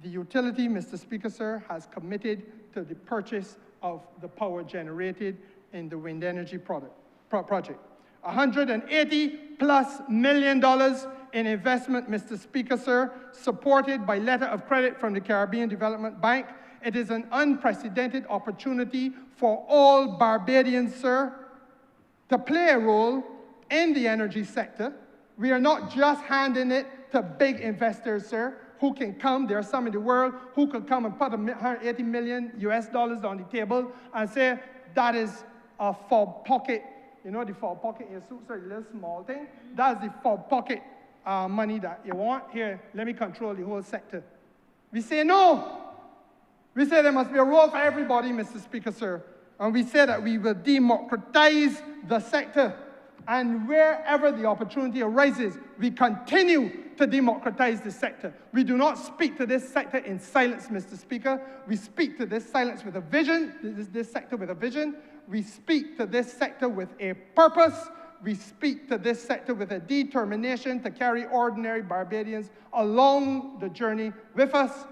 The utility, Mr. Speaker, sir, has committed to the purchase of the power generated in the wind energy project. $180+ million in investment, Mr. Speaker, sir, supported by letter of credit from the Caribbean Development Bank. It is an unprecedented opportunity for all Barbadians, sir, to play a role in the energy sector. We are not just handing it to big investors, sir, who can come. There are some in the world who could come and put $180 million on the table and say, that is a for pocket. You know the for pocket in your suit, sir, the little small thing? That's the for pocket money that you want. Here, let me control the whole sector. We say no. We say there must be a role for everybody, Mr. Speaker, sir. And we say that we will democratize the sector. And wherever the opportunity arises, we continue to democratize the sector. We do not speak to this sector in silence, Mr. Speaker. We speak to this silence with a vision, this sector with a vision. We speak to this sector with a purpose. We speak to this sector with a determination to carry ordinary Barbadians along the journey with us.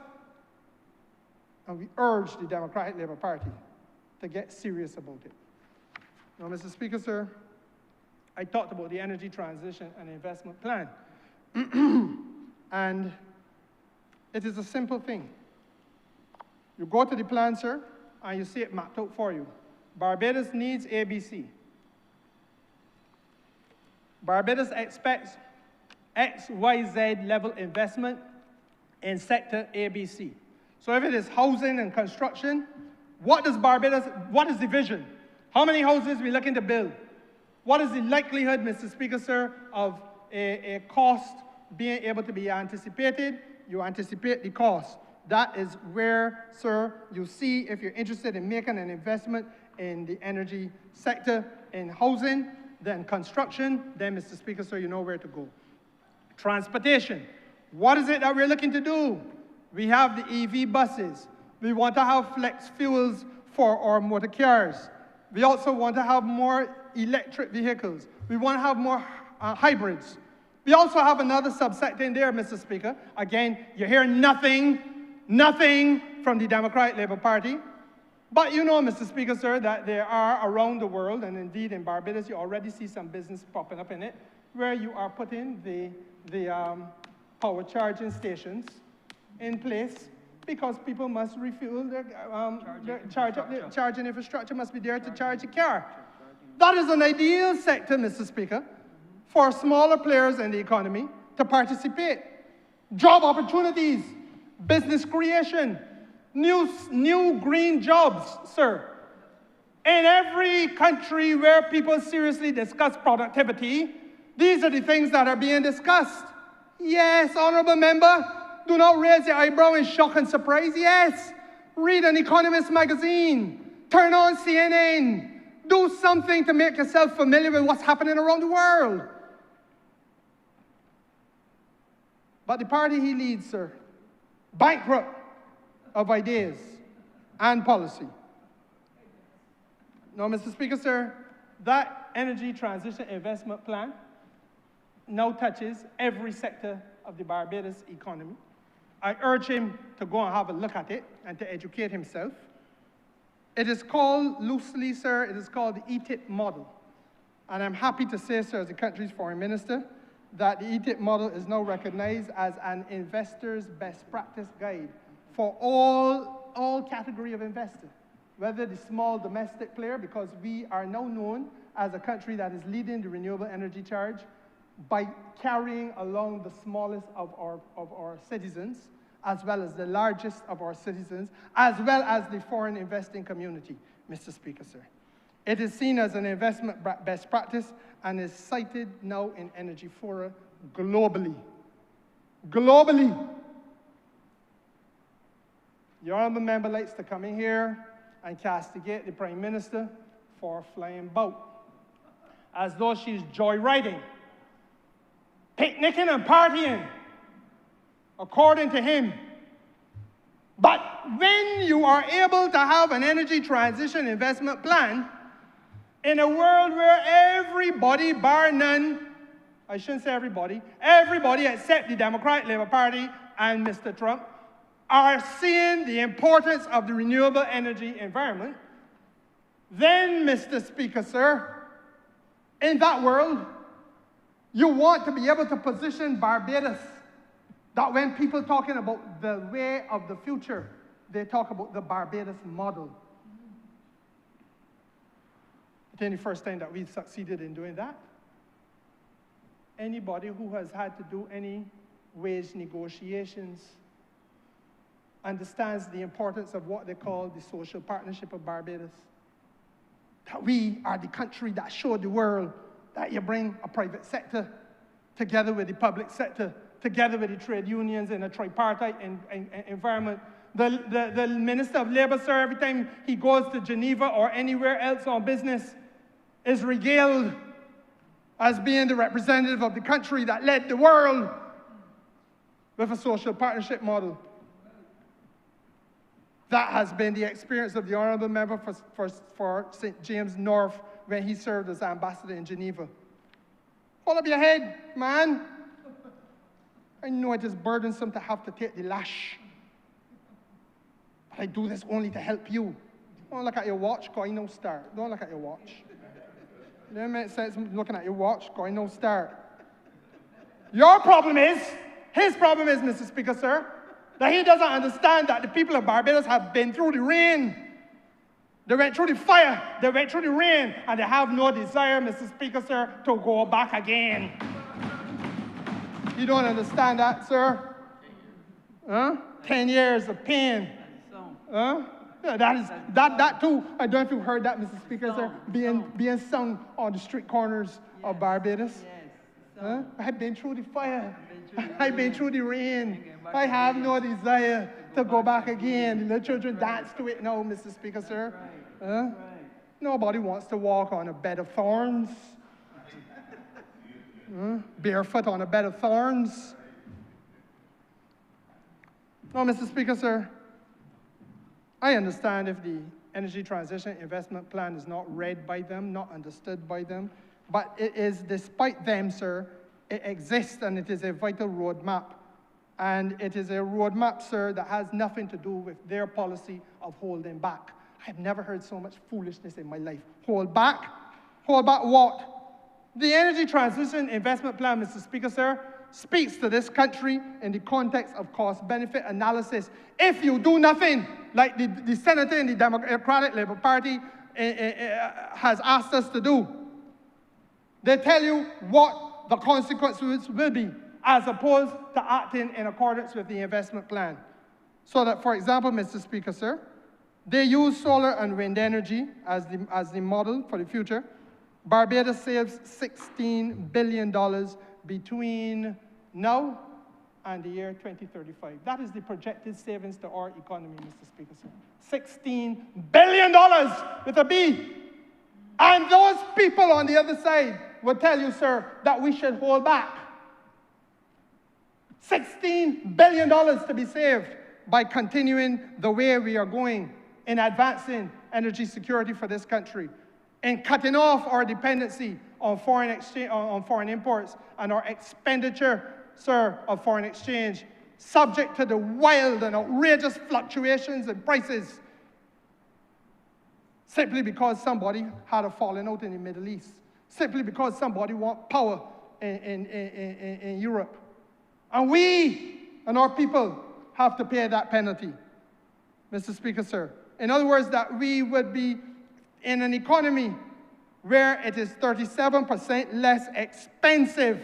And we urge the Democratic Labour Party to get serious about it. Now, Mr. Speaker, sir, I talked about the energy transition and investment plan. And it is a simple thing. You go to the plan, sir, and you see it mapped out for you. Barbados needs ABC. Barbados expects XYZ level investment in sector ABC. So if it is housing and construction, what is the vision? How many houses are we looking to build? What is the likelihood, Mr. Speaker, sir, of a cost being able to be anticipated? You anticipate the cost. That is where, sir, you see if you're interested in making an investment in the energy sector, in housing, then construction, then, Mr. Speaker, sir, you know where to go. Transportation. What is it that we're looking to do? We have the EV buses. We want to have flex fuels for our motor cars. We also want to have more electric vehicles. We want to have more hybrids. We also have another subsector in there, Mr. Speaker. Again, you hear nothing from the Democratic Labour Party. But you know, Mr. Speaker, sir, that there are around the world, and indeed in Barbados, you already see some business popping up in it, where you are putting the power charging stations in place because people must refuel their charging infrastructure must be there to charge a car. That is an ideal sector, Mr. Speaker, for smaller players in the economy to participate. Job opportunities, business creation, new green jobs, sir. In every country where people seriously discuss productivity, these are the things that are being discussed. Yes, honourable member, do not raise your eyebrow in shock and surprise. Yes, read an Economist magazine, turn on CNN, do something to make yourself familiar with what's happening around the world. But the party he leads, sir, bankrupt of ideas and policy. Now, Mr. Speaker, sir, that energy transition investment plan now touches every sector of the Barbados economy. I urge him to go and have a look at it and to educate himself. It is called, loosely, sir, it is called the ETIP model. And I'm happy to say, sir, as the country's foreign minister, that the ETIP model is now recognized as an investor's best practice guide for all category of investor, whether the small domestic player, because we are now known as a country that is leading the renewable energy charge by carrying along the smallest of our citizens, as well as the largest of our citizens, as well as the foreign investing community, Mr. Speaker, sir. It is seen as an investment best practice and is cited now in energy fora globally. Globally. The honourable member likes to come in here and castigate the Prime Minister for flying boat, as though she's joyriding, picnicking and partying, according to him. But when you are able to have an energy transition investment plan in a world where everybody, bar none, I shouldn't say everybody except the Democratic Labour Party and Mr. Trump, are seeing the importance of the renewable energy environment, then, Mr. Speaker, sir, in that world, you want to be able to position Barbados that when people talking about the way of the future, they talk about the Barbados model. It ain't the first time that we've succeeded in doing that. Anybody who has had to do any wage negotiations understands the importance of what they call the social partnership of Barbados. That we are the country that showed the world that you bring a private sector together with the public sector, together with the trade unions in a tripartite environment. The Minister of Labour, sir, every time he goes to Geneva or anywhere else on business, is regaled as being the representative of the country that led the world with a social partnership model. That has been the experience of the honourable member for St. James North when he served as ambassador in Geneva. Hold up your head, man. I know it is burdensome to have to take the lash, but I do this only to help you. Don't look at your watch, because I no start. Don't look at your watch. It doesn't make sense looking at your watch, because I no start. Your problem is, his problem is, Mr. Speaker, sir, that he doesn't understand that the people of Barbados have been through the rain. They went through the fire, they went through the rain, and they have no desire, Mr. Speaker, sir, to go back again. You don't understand that, sir? Huh? 10 years of pain. Huh? Yeah, that too. I don't know if you've heard that, Mr. Speaker, sir, being sung on the street corners of Barbados. Huh? I've been through the fire. I've been through the rain. I have no desire to go back again. The children dance to it now, Mr. Speaker, sir. Huh? Nobody wants to walk on a bed of thorns. Barefoot on a bed of thorns. No, Mr. Speaker, sir, I understand if the energy transition investment plan is not read by them, not understood by them, but it is, despite them, sir, it exists and it is a vital roadmap. And it is a roadmap, sir, that has nothing to do with their policy of holding back. I've never heard so much foolishness in my life. Hold back? Hold back what? The Energy Transition Investment Plan, Mr. Speaker, sir, speaks to this country in the context of cost-benefit analysis. If you do nothing, like the senator in the Democratic Labour Party has asked us to do, they tell you what the consequences will be, as opposed to acting in accordance with the investment plan. So that, for example, Mr. Speaker, sir, they use solar and wind energy as the model for the future. Barbados saves $16 billion between now and the year 2035. That is the projected savings to our economy, Mr. Speaker, sir. $16 billion with a B. And those people on the other side will tell you, sir, that we should hold back. $16 billion to be saved by continuing the way we are going in advancing energy security for this country, in cutting off our dependency on foreign exchange, on foreign imports, and our expenditure, sir, of foreign exchange, subject to the wild and outrageous fluctuations in prices, simply because somebody had a falling out in the Middle East, simply because somebody wants power in Europe. And we and our people have to pay that penalty, Mr. Speaker, sir. In other words, that we would be in an economy where it is 37% less expensive.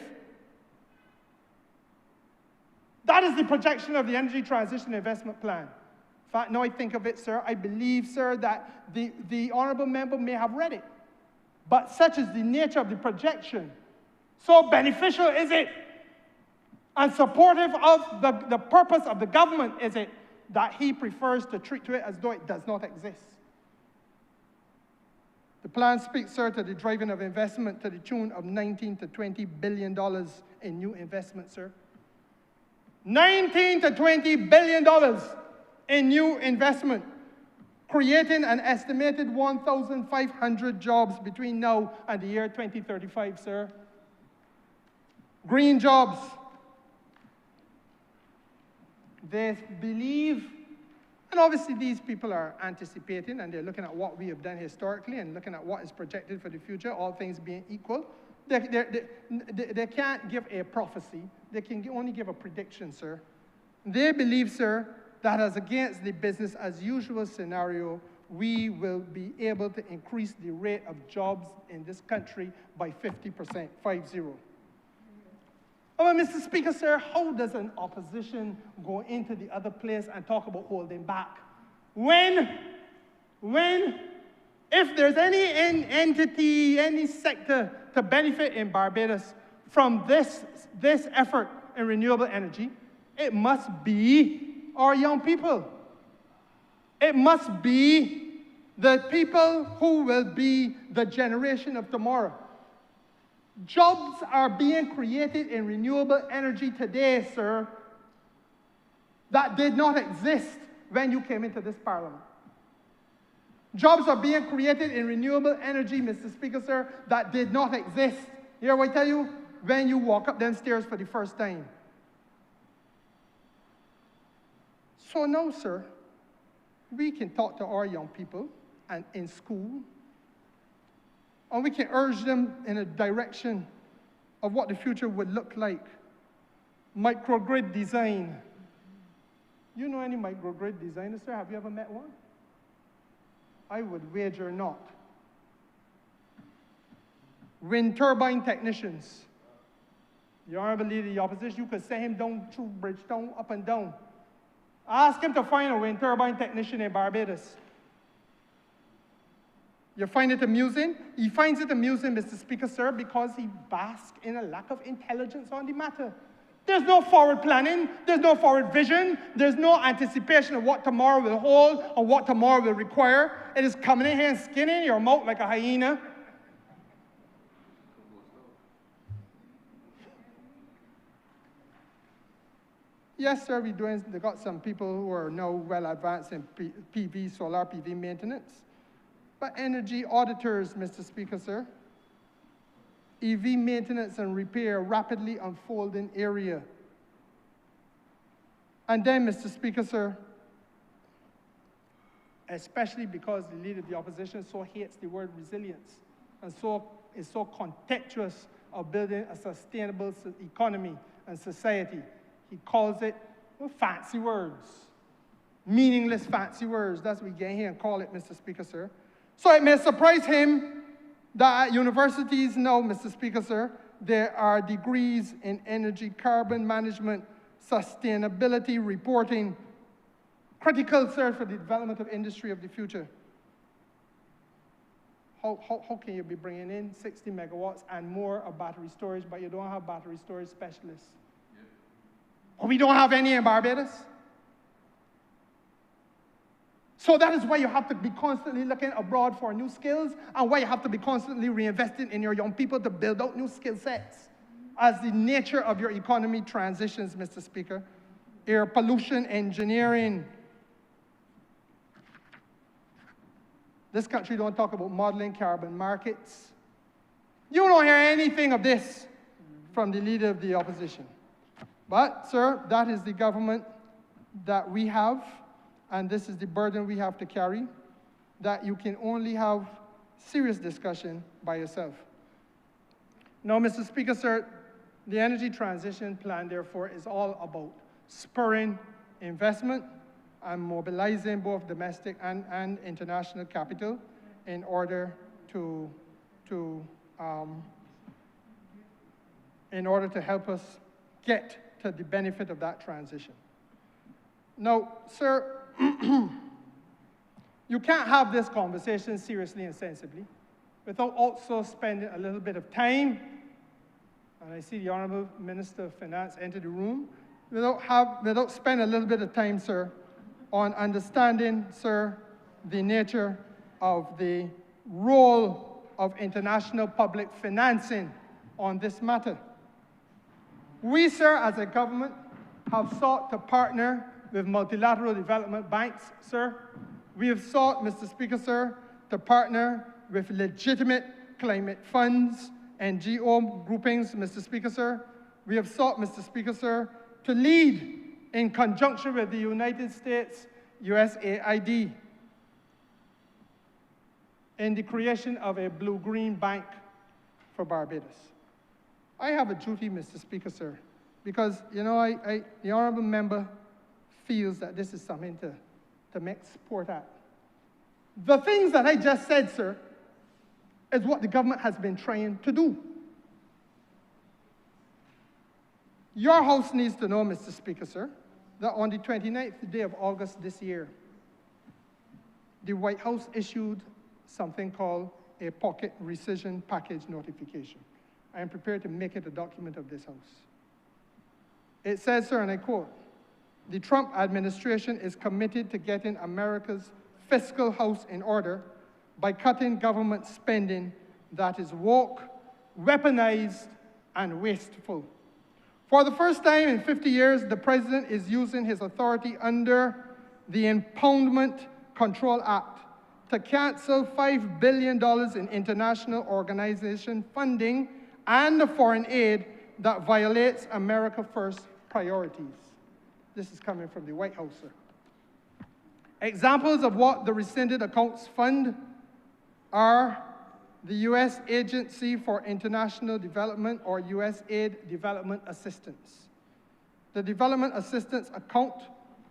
That is the projection of the Energy Transition Investment Plan. In fact, now I think of it, sir, I believe, sir, that the honourable member may have read it. But such is the nature of the projection. So beneficial is it, and supportive of the purpose of the government is it, that he prefers to treat it as though it does not exist. The plan speaks, sir, to the driving of investment to the tune of $19 to $20 billion in new investment, sir. $19 to $20 billion in new investment, creating an estimated 1,500 jobs between now and the year 2035, sir. Green jobs. They believe, and obviously these people are anticipating and they're looking at what we have done historically and looking at what is projected for the future, all things being equal. They can't give a prophecy. They can only give a prediction, sir. They believe, sir, that as against the business as usual scenario, we will be able to increase the rate of jobs in this country by 50%, 50. Well, Mr. Speaker, sir, how does an opposition go into the other place and talk about holding back? If there's any entity, any sector to benefit in Barbados from this effort in renewable energy, it must be our young people. It must be the people who will be the generation of tomorrow. Jobs are being created in renewable energy today, sir, that did not exist when you came into this parliament. Jobs are being created in renewable energy, Mr. Speaker, sir, that did not exist. You hear what I tell you? When you walk up them stairs for the first time. So now, sir, we can talk to our young people and in school, and we can urge them in a direction of what the future would look like. Microgrid design. You know any microgrid designers, sir? Have you ever met one? I would wager not. Wind turbine technicians. The Honourable Leader of the Opposition, you could send him down through Bridgetown, up and down. Ask him to find a wind turbine technician in Barbados. You find it amusing? He finds it amusing, Mr. Speaker, sir, because he basks in a lack of intelligence on the matter. There's no forward planning. There's no forward vision. There's no anticipation of what tomorrow will hold or what tomorrow will require. It is coming in here and skinning your mouth like a hyena. Yes, sir, they got some people who are now well advanced in PV, solar PV maintenance. But energy auditors, Mr. Speaker, sir, EV maintenance and repair, rapidly unfolding area. And then, Mr. Speaker, sir, especially because the leader of the opposition so hates the word resilience and so is so contemptuous of building a sustainable economy and society. He calls it, well, fancy words, meaningless fancy words. That's what we get here and call it, Mr. Speaker, sir. So it may surprise him that at universities now, Mr. Speaker, sir, there are degrees in energy, carbon management, sustainability reporting, critical, sir, for the development of industry of the future. How can you be bringing in 60 megawatts and more of battery storage, but you don't have battery storage specialists? Or we don't have any in Barbados? So that is why you have to be constantly looking abroad for new skills, and why you have to be constantly reinvesting in your young people to build out new skill sets as the nature of your economy transitions, Mr. Speaker. Air pollution engineering. This country don't talk about modeling carbon markets. You don't hear anything of this from the leader of the opposition. But, sir, that is the government that we have, and this is the burden we have to carry, that you can only have serious discussion by yourself. Now, Mr. Speaker, sir, the energy transition plan, therefore, is all about spurring investment and mobilizing both domestic and international capital in order to help us get to the benefit of that transition. Now, sir, you can't have this conversation seriously and sensibly without also spending a little bit of time, and I see the Honourable Minister of Finance enter the room, without spending a little bit of time, sir, on understanding, sir, the nature of the role of international public financing on this matter. We, sir, as a government, have sought to partner with multilateral development banks, sir. We have sought, Mr. Speaker, sir, to partner with legitimate climate funds, NGO groupings, Mr. Speaker, sir. We have sought, Mr. Speaker, sir, to lead in conjunction with the United States USAID in the creation of a blue-green bank for Barbados. I have a duty, Mr. Speaker, sir, because, you know, the honourable member feels that this is something to make sport at. The things that I just said, sir, is what the government has been trying to do. Your House needs to know, Mr. Speaker, sir, that on the 29th day of August this year, the White House issued something called a pocket rescission package notification. I am prepared to make it a document of this House. It says, sir, and I quote, "The Trump administration is committed to getting America's fiscal house in order by cutting government spending that is woke, weaponized, and wasteful. For the first time in 50 years, the president is using his authority under the Impoundment Control Act to cancel $5 billion in international organization funding and foreign aid that violates America First priorities." This is coming from the White House, sir. Examples of what the rescinded accounts fund are the U.S. Agency for International Development, or USAID Development Assistance. The Development Assistance account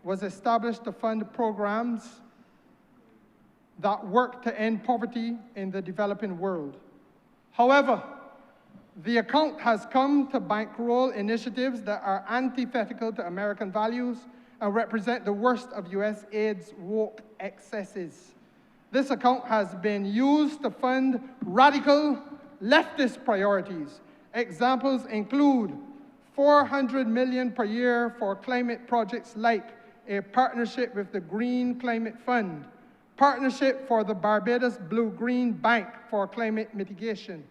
was established to fund programs that work to end poverty in the developing world. However, the account has come to bankroll initiatives that are antithetical to American values and represent the worst of USAID's woke excesses. This account has been used to fund radical leftist priorities. Examples include $400 million per year for climate projects like a partnership with the Green Climate Fund, partnership for the Barbados Blue-Green Bank for climate mitigation,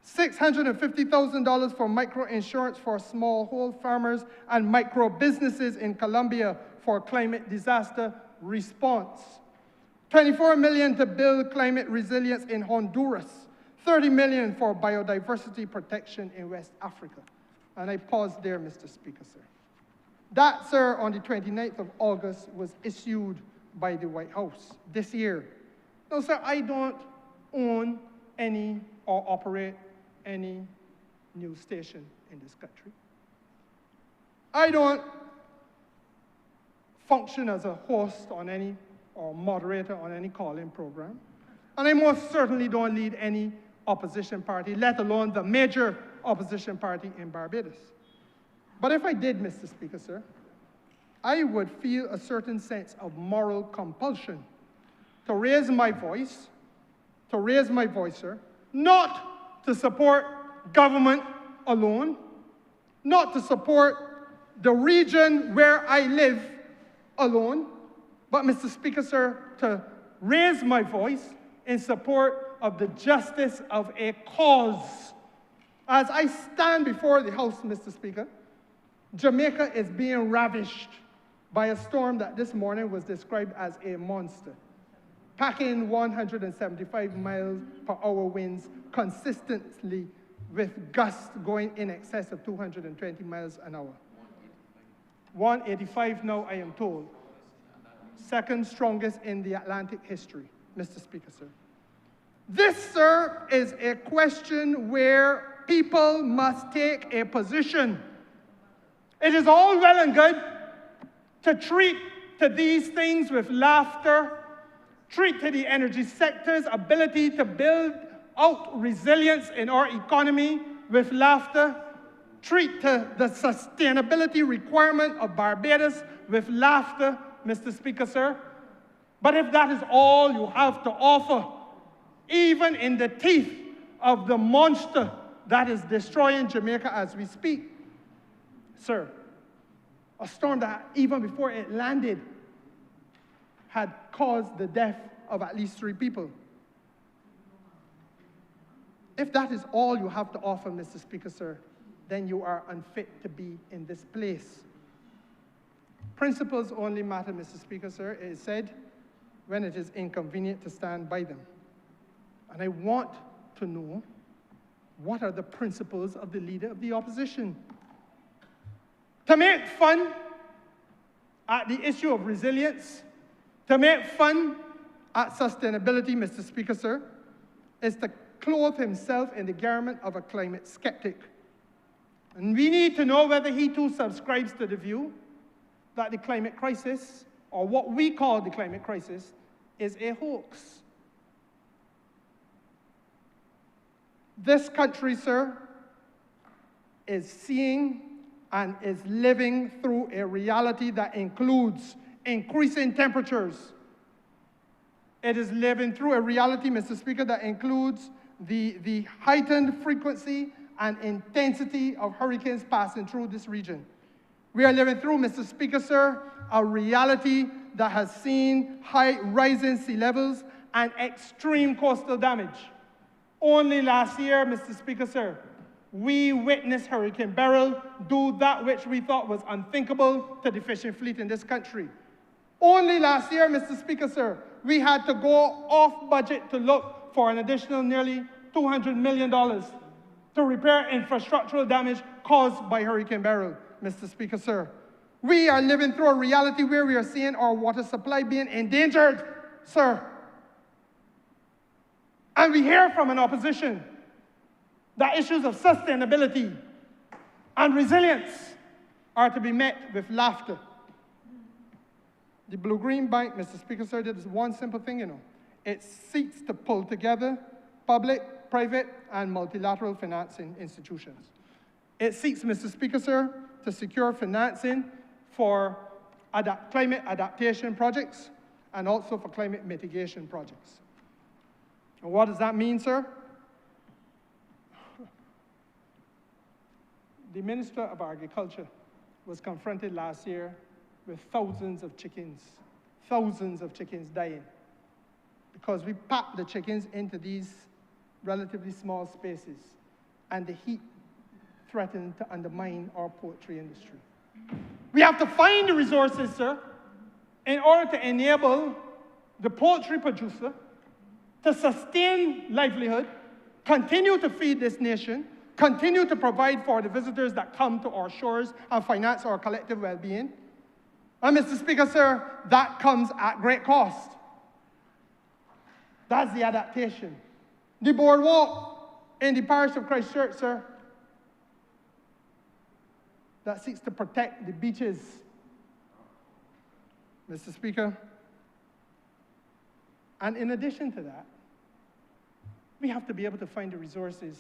$650,000 for micro-insurance for smallhold farmers and micro-businesses in Colombia for climate disaster response, $24 million to build climate resilience in Honduras, $30 million for biodiversity protection in West Africa. And I pause there, Mr. Speaker, sir. That, sir, on the 29th of August was issued by the White House this year. No, sir, I don't own any or operate any news station in this country. I don't function as a host on any or moderator on any call-in program. And I most certainly don't lead any opposition party, let alone the major opposition party in Barbados. But if I did, Mr. Speaker, sir, I would feel a certain sense of moral compulsion to raise my voice, sir, not to support government alone, not to support the region where I live alone, but, Mr. Speaker, sir, to raise my voice in support of the justice of a cause. As I stand before the House, Mr. Speaker, Jamaica is being ravished by a storm that this morning was described as a monster, packing 175 miles per hour winds consistently with gusts going in excess of 220 miles an hour. 185 now, I am told. Second strongest in the Atlantic history, Mr. Speaker, sir. This, sir, is a question where people must take a position. It is all well and good to treat to these things with laughter, treat to the energy sector's ability to build out resilience in our economy with laughter, treat to the sustainability requirement of Barbados with laughter, Mr. Speaker, sir. But if that is all you have to offer, even in the teeth of the monster that is destroying Jamaica as we speak, sir, a storm that even before it landed had caused the death of at least 3 people. If that is all you have to offer, Mr. Speaker, sir, then you are unfit to be in this place. Principles only matter, Mr. Speaker, sir, it is said, when it is inconvenient to stand by them. And I want to know, what are the principles of the leader of the opposition? To make fun at the issue of resilience, to make fun at sustainability, Mr. Speaker, sir, is to clothe himself in the garment of a climate skeptic. And we need to know whether he too subscribes to the view that the climate crisis, or what we call the climate crisis, is a hoax. This country, sir, is seeing and is living through a reality that includes increasing temperatures. It is living through a reality, Mr. Speaker, that includes the heightened frequency and intensity of hurricanes passing through this region. We are living through, Mr. Speaker, sir, a reality that has seen high rising sea levels and extreme coastal damage. Only last year, Mr. Speaker, sir, we witnessed Hurricane Beryl do that which we thought was unthinkable to the fishing fleet in this country. Only last year, Mr. Speaker, sir, we had to go off budget to look for an additional nearly $200 million to repair infrastructural damage caused by Hurricane Beryl, Mr. Speaker, sir. We are living through a reality where we are seeing our water supply being endangered, sir. And we hear from an opposition that issues of sustainability and resilience are to be met with laughter. The Blue-Green Bank, Mr. Speaker, sir, did this one simple thing, you know. It seeks to pull together public, private, and multilateral financing institutions. It seeks, Mr. Speaker, sir, to secure financing for climate adaptation projects and also for climate mitigation projects. And what does that mean, sir? The Minister of Agriculture was confronted last year with thousands of chickens dying, because we packed the chickens into these relatively small spaces, and the heat threatened to undermine our poultry industry. We have to find the resources, sir, in order to enable the poultry producer to sustain livelihood, continue to feed this nation, continue to provide for the visitors that come to our shores and finance our collective well-being. And Mr. Speaker, sir, that comes at great cost. That's the adaptation. The boardwalk in the parish of Christchurch, sir, that seeks to protect the beaches. Mr. Speaker, and in addition to that, we have to be able to find the resources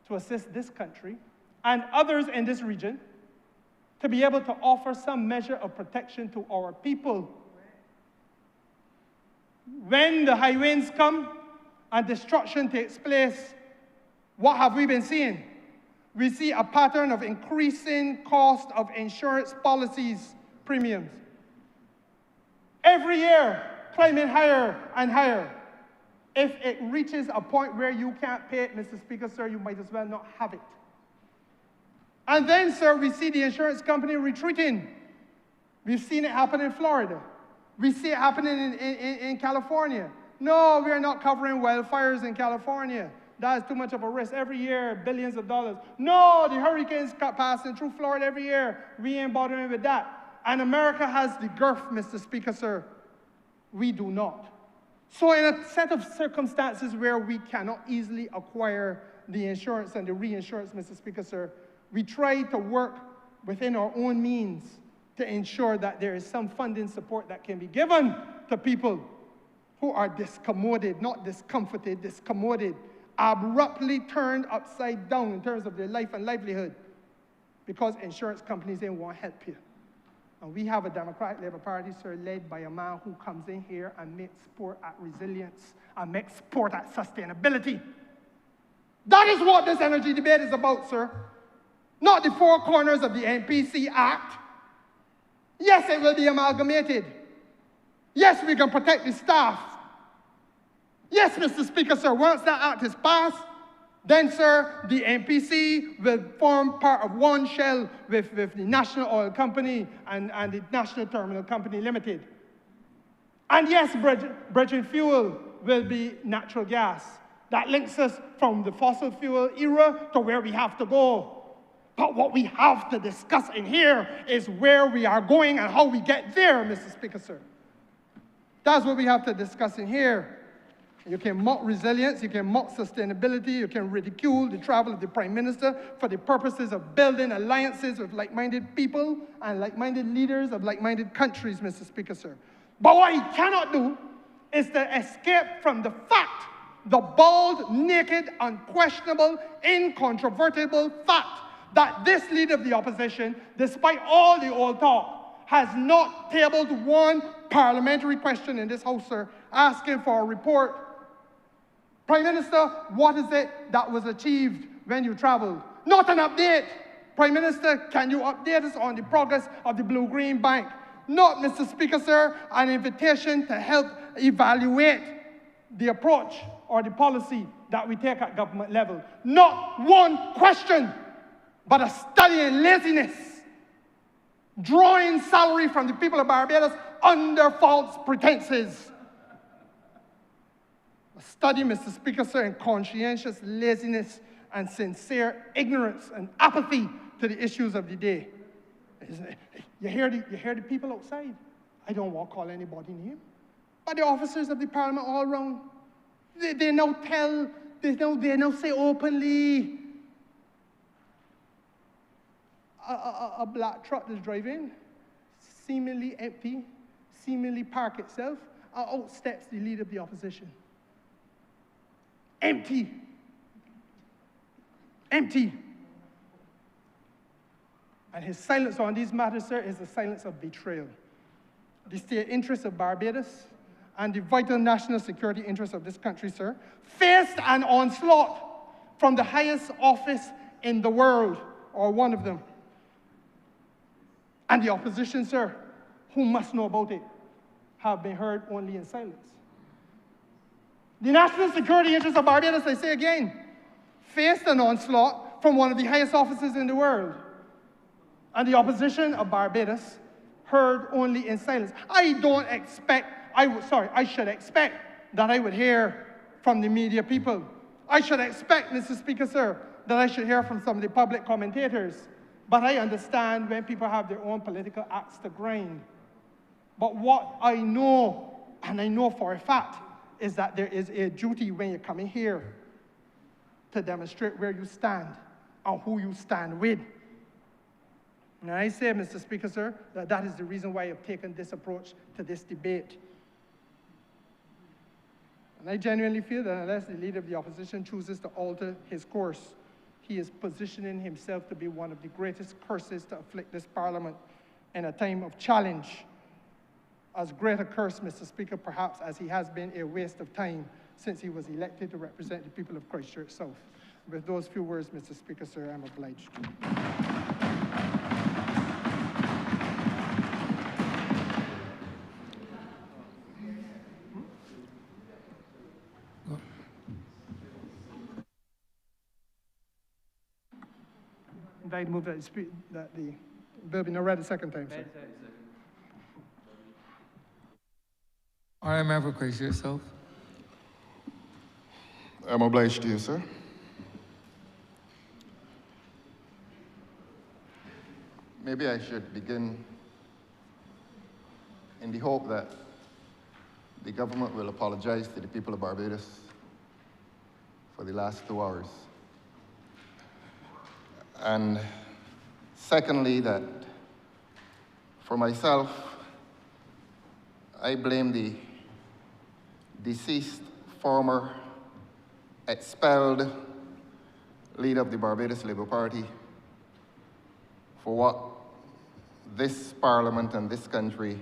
to assist this country and others in this region to be able to offer some measure of protection to our people. When the high winds come and destruction takes place, what have we been seeing? We see a pattern of increasing cost of insurance policies premiums. Every year, climbing higher and higher. If it reaches a point where you can't pay it, Mr. Speaker, sir, you might as well not have it. And then, sir, we see the insurance company retreating. We've seen it happen in Florida. We see it happening in California. No, we are not covering wildfires in California. That is too much of a risk. Every year, billions of dollars. No, the hurricanes passing through Florida every year. We ain't bothering with that. And America has the girth, Mr. Speaker, sir. We do not. So in a set of circumstances where we cannot easily acquire the insurance and the reinsurance, Mr. Speaker, sir, we try to work within our own means to ensure that there is some funding support that can be given to people who are discommoded, not discomforted, discommoded, abruptly turned upside down in terms of their life and livelihood because insurance companies ain't want to help you. And we have a Democratic Labour Party, sir, led by a man who comes in here and makes sport at resilience and makes sport at sustainability. That is what this energy debate is about, sir. Not the four corners of the NPC Act. Yes, it will be amalgamated. Yes, we can protect the staff. Yes, Mr. Speaker, sir, once that act is passed, then, sir, the NPC will form part of one shell with the National Oil Company and the National Terminal Company Limited. And yes, bridging fuel will be natural gas. That links us from the fossil fuel era to where we have to go. But what we have to discuss in here is where we are going and how we get there, Mr. Speaker, sir. That's what we have to discuss in here. You can mock resilience, you can mock sustainability, you can ridicule the travel of the Prime Minister for the purposes of building alliances with like-minded people and like-minded leaders of like-minded countries, Mr. Speaker, sir. But what he cannot do is to escape from the fact, the bold, naked, unquestionable, incontrovertible fact that this leader of the opposition, despite all the old talk, has not tabled one parliamentary question in this House, sir, asking for a report. Prime Minister, what is it that was achieved when you traveled? Not an update. Prime Minister, can you update us on the progress of the Blue-Green Bank? Not, Mr. Speaker, sir, an invitation to help evaluate the approach or the policy that we take at government level. Not one question, but a study in laziness, drawing salary from the people of Barbados under false pretenses. A study, Mr. Speaker, sir, in conscientious laziness and sincere ignorance and apathy to the issues of the day. You hear the people outside. I don't want to call anybody name. But the officers of the parliament all around, they now tell, they now say openly, a black truck is driving, seemingly empty, seemingly park itself, out steps the leader of the opposition. Empty. Empty. And his silence on these matters, sir, is the silence of betrayal. The state interests of Barbados and the vital national security interests of this country, sir, faced an onslaught from the highest office in the world, or one of them. And the opposition, sir, who must know about it, have been heard only in silence. The national security interests of Barbados, I say again, faced an onslaught from one of the highest offices in the world. And the opposition of Barbados heard only in silence. I should expect that I would hear from the media people. I should expect, Mr. Speaker, sir, that I should hear from some of the public commentators But I understand when people have their own political axe to grind. But what I know, and I know for a fact, is that there is a duty when you're coming here to demonstrate where you stand and who you stand with. And I say, Mr. Speaker, sir, that is the reason why I've taken this approach to this debate. And I genuinely feel that unless the leader of the opposition chooses to alter his course, he is positioning himself to be one of the greatest curses to afflict this Parliament in a time of challenge. As great a curse, Mr. Speaker, perhaps, as he has been a waste of time since he was elected to represent the people of Christchurch South. With those few words, Mr. Speaker, sir, I'm obliged to. I move that the bill be now read a second time, sir. Honourable Member for Christchurch South. I'm obliged to you, sir. Maybe I should begin in the hope that the government will apologize to the people of Barbados for the last 2 hours. And secondly, that for myself, I blame the deceased former expelled leader of the Barbados Labour Party for what this Parliament and this country